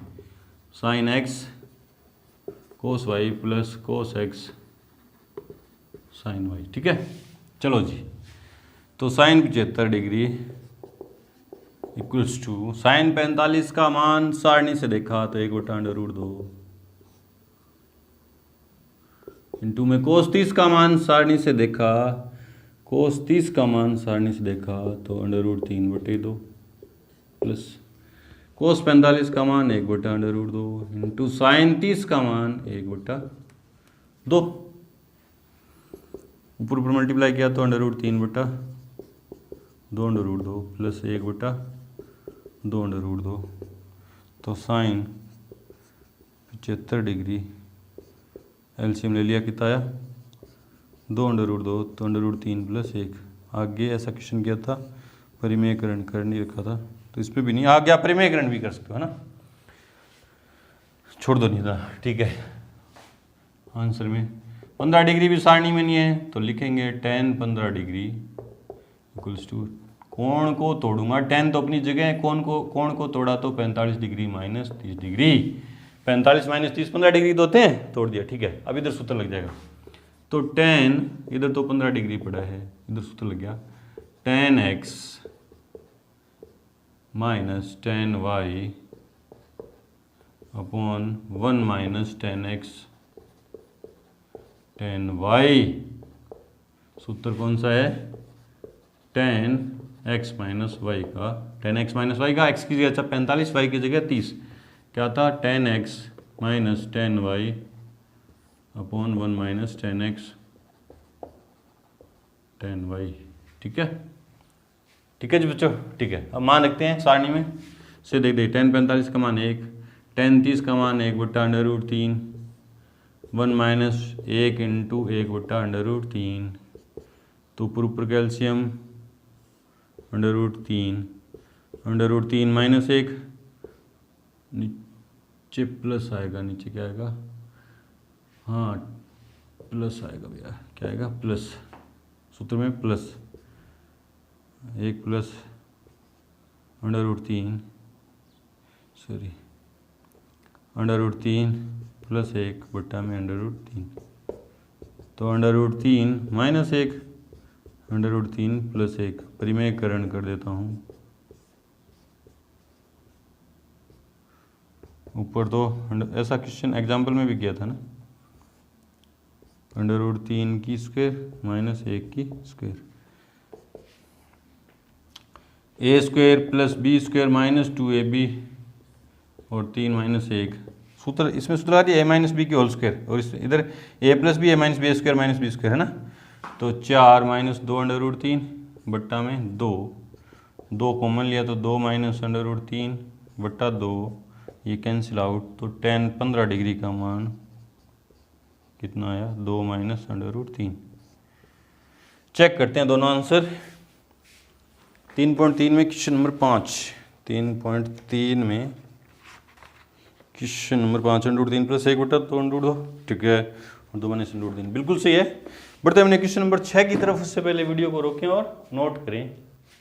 sine x cos y plus cos x sine y, ठीक है। चलो जी, तो sine 75 degree equals to sine 45 का मान सारणी से देखा तो 1/√2 इंटू में कोस 30 का मान सारणी से देखा, कोस 30 का मान सारणी से देखा तो √3/2 प्लस कोस 45 का मान 1/√2 इंटू साइन 30 का मान 1/2, ऊपर ऊपर मल्टीप्लाई किया तो √3/2 प्लस 1/2, तो साइन 75 डिग्री एलसीएम ले लिया, कितना आया 2/2, तो √3 + 1। आगे ऐसा क्वेश्चन किया था, परिमेयकरण कर नहीं रखा था, तो इस पर भी नहीं, आगे आप परिमेयकरण भी कर सकते हो ना, छोड़ दो नहीं था, ठीक है। आंसर में 15 डिग्री भी सारणी में नहीं है, तो लिखेंगे tan 15 डिग्री इक्वल्स टू, कोण को तोड़ूंगा, tan तो अपनी जगह है, कोण को तोड़ा तो 45 डिग्री - 30 डिग्री, 45 - 30 15 डिग्री तो होते हैं, तोड़ दिया, ठीक है। अब इधर सूत्र लग जाएगा, तो tan इधर तो 15 डिग्री पड़ा है, इधर सूत्र लग गया, tan x - tan y upon 1 - tan x tan y, सूत्र कौन सा है, tan x - y का, tan x - y का, x की जगह 45, y की जगह 30, क्या था tan x - tan y upon 1 - tan x tan y, ठीक है, ठीक है जी बच्चों, ठीक है। अब मान रखते हैं सारणी में से, देख दे, tan 45 का मान 1, tan 30 का मान 1/√3, 1 - 1 इंटू 1/√3, तो ऊपर कैल्शियम √3 -1, नीचे प्लस आएगा, नीचे क्या आएगा, हाँ प्लस आएगा भैया, क्या आएगा प्लस, सूत्र में प्लस 1 + √3, सॉरी √3 + 1 बटा में √3, तो √3 - 1 √3 + 1, परिमेयकरण कर देता हूँ, ऊपर तो ऐसा क्वेश्चन एग्जाम्पल में भी किया था ना, √3 की स्क्वायर - 1 की स्क्वायर, a² + b² - 2ab और 3 - 1, सूत्र इसमें सूत्र आ रही है a - b की होल स्क्वायर, और इस इधर a + b a - b² - b² है ना, तो 4 - 2√3 बट्टा में 2 कॉमन लिया तो 2 - √3 बट्टा 2, ये कैंसिल आउट, तो tan 15 डिग्री का मान कितना आया, 2 - √3। चेक करते हैं दोनों आंसर। 3.3 में क्वेश्चन नंबर 5, 3.3 में क्वेश्चन नंबर 5, √3 + 1/2, ठीक है, और 2 - √3 बिल्कुल सही है। बढ़ते हमने क्वेश्चन नंबर 6 की तरफ, उससे पहले वीडियो को रोकें और नोट करें।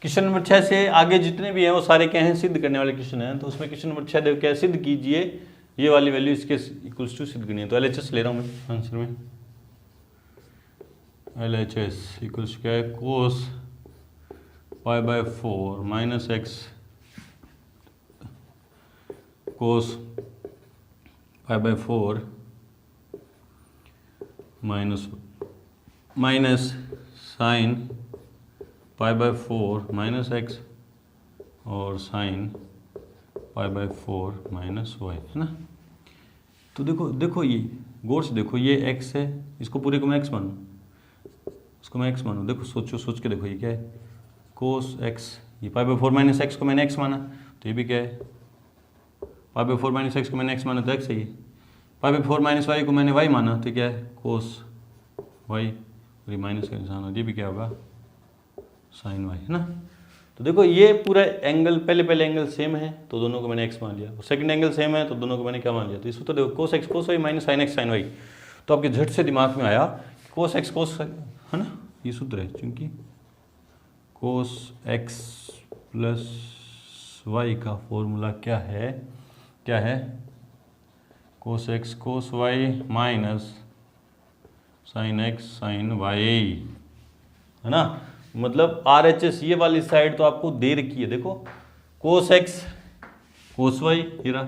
क्वेश्चन नंबर 6 से आगे जितने भी हैं वो सारे क्या हैं, सिद्ध करने वाले क्वेश्चन हैं, तो उसमें क्वेश्चन नंबर 6 देख क्या सिद्ध कीजिए, ये वाली वैल्यू इसके इक्वल्स टू सिद्ध करनी है, तो LHS ले रहा हूँ मैं आंसर में, LHS इक्वल्स क्या है, कोस π/4 माइनस एक्स कोस π/4 माइनस साइन π/4 माइनस एक्स और साइन π/4 माइनस वाई, है ना। तो देखो ये गौर से देखो, ये x है, इसको पूरे को मैं x मानूँ, इसको मैं x मानूँ, देखो सोच के देखो ये क्या है, कोस x, ये π/4 माइनस एक्स को मैंने x माना, तो ये भी क्या है, π/4 माइनस एक्स को मैंने x माना तो x है, ये π/4 माइनस वाई को मैंने y माना तो क्या है, कोस y, और ये माइनस का निशान हो, ये भी क्या होगा, साइन y, है ना। तो देखो ये पूरा एंगल, पहले एंगल सेम है तो दोनों को मैंने x मान लिया, और सेकंड एंगल सेम है तो दोनों को मैंने क्या मान लिया, तो इसको तो देखो cos x cos y minus sine x sine y, तो आपके झट से दिमाग में आया कोस x कोस, है ना, ये सूत्र है, क्योंकि कोस x प्लस वाई का फॉर्मूला क्या है, cos x cos y minus sine x sine y, है ना। मतलब RHS ये वाली साइड तो आपको दे रखी है, देखो कोस x कोस y ये रहा,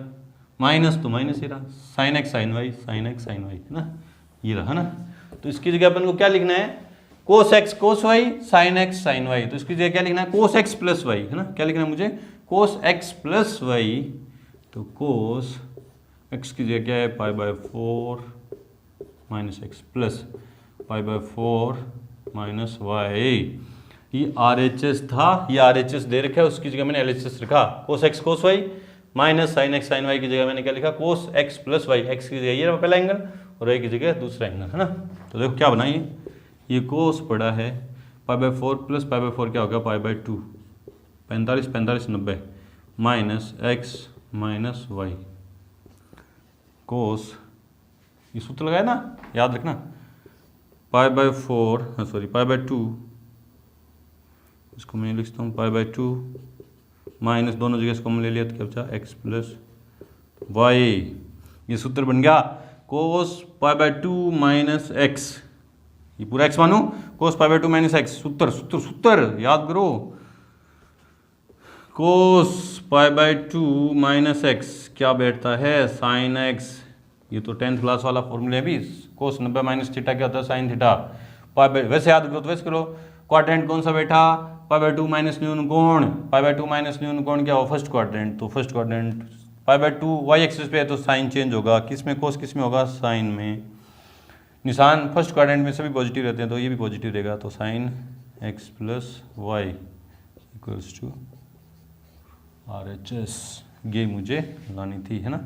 माइनस तो माइनस ये रहा, sine x sine y sine x sine y, है ना, ये रहा, है ना। तो इसकी जगह अपन को क्या लिखना है, cos x cos y sine x sine y, तो इसकी जगह क्या लिखना है, कोस x प्लस y, है ना, क्या लिखना है मुझे, कोस x प्लस y, तो कोस x की जगह क्या है, π/4 minus x plus π/4 minus y, ये RHS था, ये RHS दे रखा है, उसकी जगह मैंने LHS रखा, cos x cos y minus sine x sine y की जगह मैंने क्या लिखा, cos x plus y, x की जगह ये रहा पहला एंगल और y की जगह दूसरा एंगल, है ना। तो देखो क्या बना, ये कोस पड़ा है π/4 प्लस π/4 क्या होगा, π/2, 45 45 90 माइनस x माइनस y, कोस, ये सूत्र लगाया ना, याद रखना, π/4 सॉरी π/2, इसको मैं लिखता हूँ π/2 माइनस दोनों जगह इसको हम ले लिया तो क्या बचा, x प्लस वाई, ये सूत्र बन गया कोस π/2 माइनस एक्स, ये पूरा x मानू, कोस π/2 माइनस एक्स, सूत्र याद करो, कोस π/2 माइनस एक्स क्या बैठता है, साइन x, ये तो 10th क्लास वाला फॉर्मूला है भी, कोस 90 माइनस थीटा क्या होता है, साइन थीटा, वैसे याद करो तो वैसे करो, क्वाड्रेंट कौन सा बैठा, π/2 माइनस न्यून कोण, π/2 माइनस न्यून कोण क्या हो, फर्स्ट क्वाड्रेंट, तो फर्स्ट क्वाड्रेंट π/2 वाई एक्सिस पे है तो साइन चेंज होगा, किस में, कोस किस में होगा, साइन में, निशान फर्स्ट क्वाड्रेंट में सभी पॉजिटिव रहते हैं तो ये भी पॉजिटिव रहेगा, तो sine x plus y equals to RHS, ये मुझे लानी थी, है ना।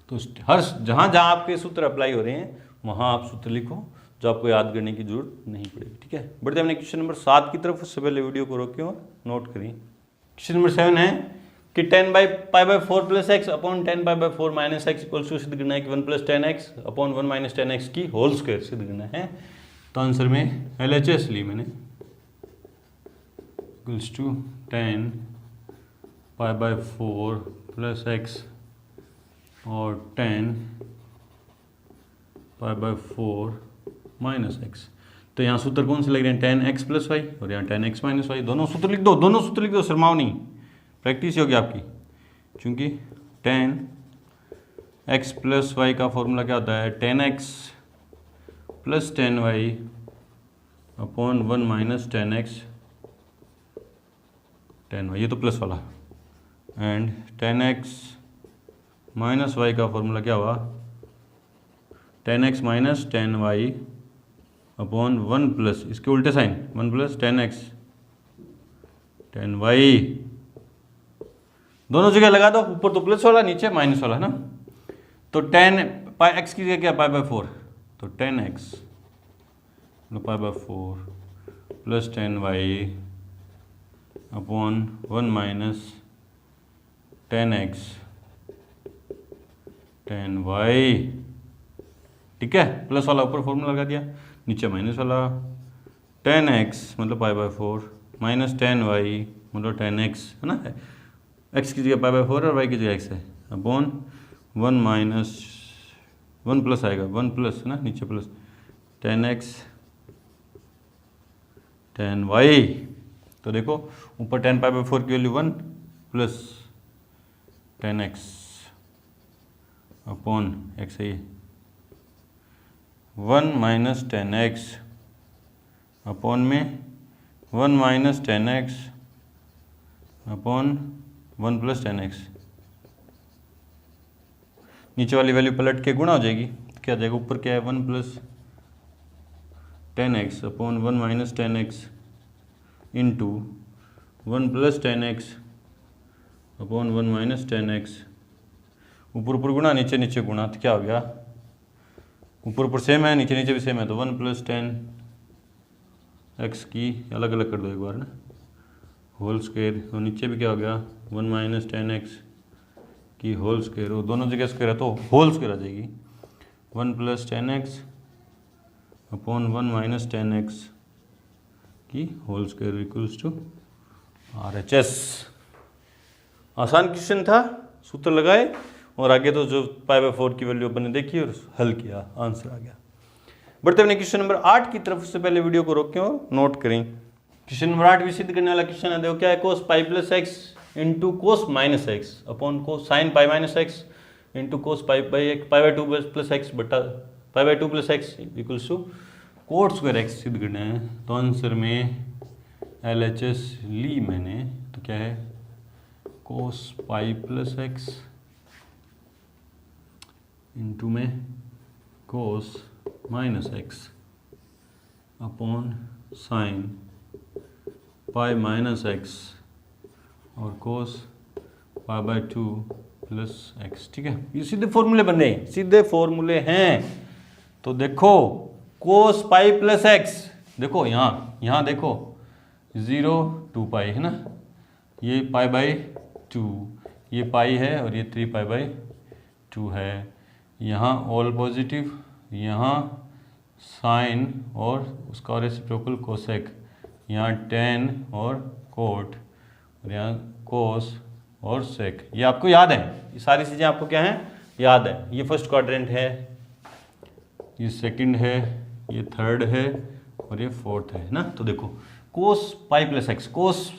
तो हर जहाँ आपके सूत्र अप्लाई हो रहे हैं वहाँ आप सूत्र लिखो, जो आपको याद करने की जरूरत नहीं पड़ेगी, ठीक है। बढ़ते हमने क्वेश्चन नंबर 7 की तरफ, उससे पहले वीडियो को रोकें और नोट करें। क्वेश्चन नंबर 7 है कि 10/π/4 plus x upon 10/4 minus x equals to, सिद्ध करना है कि 1 plus 10x upon 1 minus 10x की होल स्क्वायर सिद्ध करना है। तो आंसर में LHS ली मैंने, इक्वल्स टू 10π/4 प्लस एक्स और 10π/4 माइनस एक्स। तो यहाँ सूत्र कौन से लग रहे हैं, 10x प्लस वाई और यहाँ 10x माइनस वाई, दोनों सूत्र लिख दो, शर्माओ नहीं, प्रैक्टिस होगी आपकी, क्योंकि 10x प्लस वाई का फॉर्मूला क्या होता है, 10x plus 10y upon 1 minus 10x 10y, ये तो प्लस वाला, एंड 10x माइनस वाई का फॉर्मूला क्या हुआ, 10x minus 10y upon 1 plus, इसके उल्टे साइन 1 प्लस 10x 10y, दोनों जगह लगा दो, ऊपर तो प्लस वाला नीचे माइनस वाला, है ना। तो 10x की जगह क्या, π/4, तो 10x π/4 plus 10y upon 1 minus 10x 10y, ठीक है। प्लस वाला ऊपर फॉर्मूला लगा दिया, नीचे माइनस वाला, 10x मतलब π/4 माइनस 10y मतलब 10x, है ना, x की जगह π/4 और y की जगह x है, अपॉन 1 माइनस वन प्लस आएगा, वन प्लस है ना, नीचे plus ten x ten y. तो देखो ऊपर टेन पाई बाई 4 की value 1 plus ten x upon x है, 1 माइनस टेन एक्स अपॉन में 1 minus ten x upon 1 plus ten x. नीचे वाली वैल्यू पलट के गुणा हो जाएगी, तो क्या आ जाएगा, ऊपर क्या है 1 plus ten x upon 1 minus ten x into 1 plus ten x upon 1 minus ten x. ऊपर ऊपर गुणा, नीचे नीचे गुणा, तो क्या हो गया, ऊपर ऊपर सेम है, नीचे नीचे भी सेम है, तो 1 प्लस टेन एक्स की अलग अलग कर दो एक बार ना, होल स्क्वायर, और नीचे भी क्या हो गया 1 माइनस टेन एक्स की होल स्क्वायर, वो दोनों जगह स्क्वायर है तो होल स्क्वायर आ जाएगी, 1 plus ten x upon 1 minus ten x की whole square equals to RHS। आसान क्वेश्चन था, सूत्र लगाए और आगे तो जो पाई बाई 4 की वैल्यू अपन ने देखी और हल किया, आंसर आ गया। बढ़ते अपने क्वेश्चन नंबर 8 की तरफ, उससे पहले वीडियो को रोकें और नोट करें। क्वेश्चन नंबर 8 भी सिद्ध करने वाला क्वेश्चन है, देखो क्या है, cos pi plus x into cos minus x upon cos sine pi minus x into cos pi by 2 plus x बटा pi by 2 plus x equals to cot square x सिद्ध करना है। तो आंसर में LHS ली मैंने, तो क्या है cos pi plus x into में कोस minus x upon sine pi minus x और कोस पाई बाई 2 प्लस एक्स। ठीक है, ये सीधे फॉर्मूले बन रहे हैं, सीधे फॉर्मूले हैं। तो देखो कोस पाई प्लस एक्स, देखो यहाँ देखो 0 2 पाई है ना, ये पाई बाई 2, ये पाई है और ये 3 पाई बाई 2 है। यहाँ ऑल पॉजिटिव, यहाँ साइन और उसका रेसिप्रोकल कोसेक, यहाँ टेन और कोट और यहाँ कोस और सेक। ये आपको याद है, ये सारी चीज़ें आपको क्या हैं, याद है। ये फर्स्ट क्वाड्रेंट है, ये सेकंड है, ये थर्ड है और ये फोर्थ है ना। तो देखो कोस पाई प्लस एक्स, कोस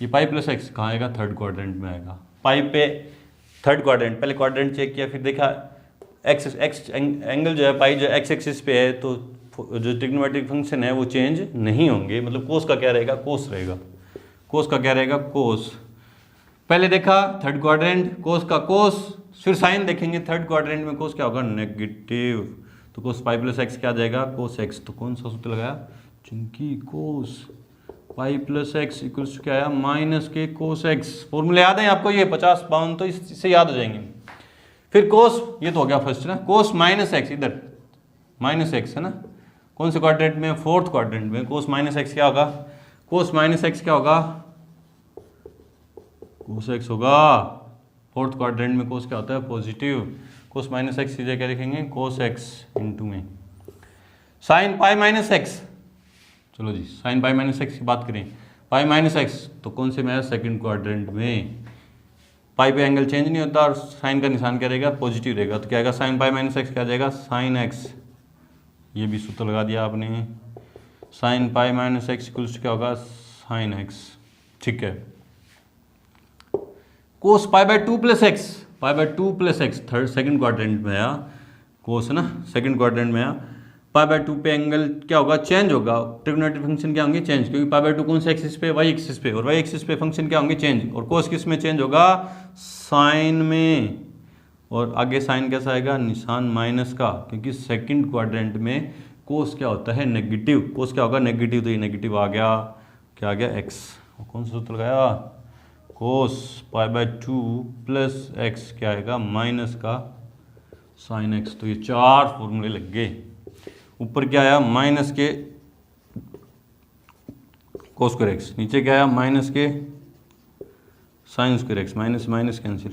ये पाई प्लस एक्स कहाँ आएगा, थर्ड क्वाड्रेंट में आएगा। पाई पे थर्ड क्वाड्रेंट, पहले क्वाड्रेंट चेक किया, फिर देखा एक्स एंगल जो है पाई जो एक्स एक्सिस पे है, तो जो ट्रिग्नोमेट्रिक फंक्शन है वो चेंज नहीं होंगे। मतलब कोस का क्या रहेगा, कोस रहेगा। कोस का क्या रहेगा, कोस। पहले देखा थर्ड क्वाड्रेंट, कोस का कोस, फिर साइन देखेंगे थर्ड क्वाड्रेंट में कोस क्या होगा, नेगेटिव। तो कोस पाई प्लस एक्स क्या आ जाएगा, कोस एक्स। तो कौन सा सूत्र लगाया, चूंकि कोस पाई प्लस एक्स इक्वल्स क्या आया, माइनस के कोस एक्स। फॉर्मूले याद है आपको, ये 50-52 तो इससे याद हो जाएंगे। फिर कोस, ये तो हो गया फर्स्ट ना, कोस माइनस एक्स, इधर माइनस एक्स है ना, कौन से क्वाड्रेंट में, फोर्थ क्वाड्रेंट में। कोस माइनस एक्स क्या होगा, कोस माइनस एक्स क्या होगा, कोस एक्स होगा। फोर्थ क्वाड्रेंट में कोस क्या होता है, पॉजिटिव। कोस माइनस एक्स सीधे क्या लिखेंगे, कोस एक्स इंटू में साइन पाई माइनस एक्स। चलो जी, साइन पाई माइनस एक्स की बात करें, पाई माइनस एक्स तो कौन से में है, सेकंड क्वाड्रेंट में। पाई पे एंगल चेंज नहीं होता और साइन का निशान क्या रहेगा, पॉजिटिव रहेगा। तो क्या आएगा, साइन पाई माइनस एक्स क्या आ जाएगा, साइन एक्स। ये भी सूत्र लगा दिया आपने, sine pi minus x equals क्या होगा, साइन एक्स। ठीक है, cos pi by 2 plus x, pi by 2 plus x third second quadrant में आया, कोस है ना, सेकंड क्वाड्रेंट में आया। पाई बाई 2 पे एंगल क्या होगा, चेंज होगा। ट्रिग्नोमेट्रिक फंक्शन क्या होंगे, चेंज, क्योंकि पाई बाई 2 कौन से एक्सिस पे, वाई एक्सिस पे, और वाई एक्सिस पे फंक्शन क्या होंगे, चेंज। और कोस किस में चेंज होगा, साइन में। और आगे साइन कैसा आएगा, निशान माइनस का, क्योंकि सेकंड क्वाड्रेंट में कोस क्या होता है, नेगेटिव। कोस क्या होगा, नेगेटिव, तो ये नेगेटिव आ गया, क्या आ गया, एक्स। कौन सा सूत्र लगाया, कोस पाई बाई 2 प्लस एक्स क्या आएगा, माइनस का साइन एक्स। तो ये चार फॉर्मूले लग गए। ऊपर क्या आया, माइनस के कोस स्क्वायर एक्स, नीचे क्या आया, माइनस के sign square x, minus minus cancel,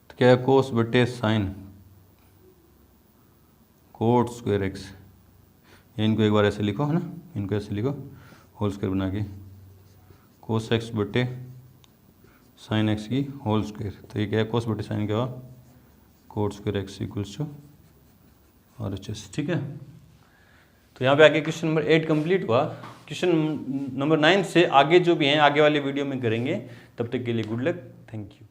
तो क्या है, कोस बटे साइन कोट स्क्वायर एक्स। इनको एक बार ऐसे लिखो है ना, इनको ऐसे लिखो होल स्क्वायर बना के, कोस एक्स बटे साइन एक्स की होल स्क्वायर। तो ये क्या है, कोस बटे साइन क्या हुआ, cot square x equals to RHS। ठीक है, तो यहाँ पे आगे क्वेश्चन नंबर 8 कंप्लीट हुआ। क्वेश्चन नंबर 9 से आगे जो भी हैं आगे वाले वीडियो में करेंगे। तब तक के लिए गुड लक, थैंक यू।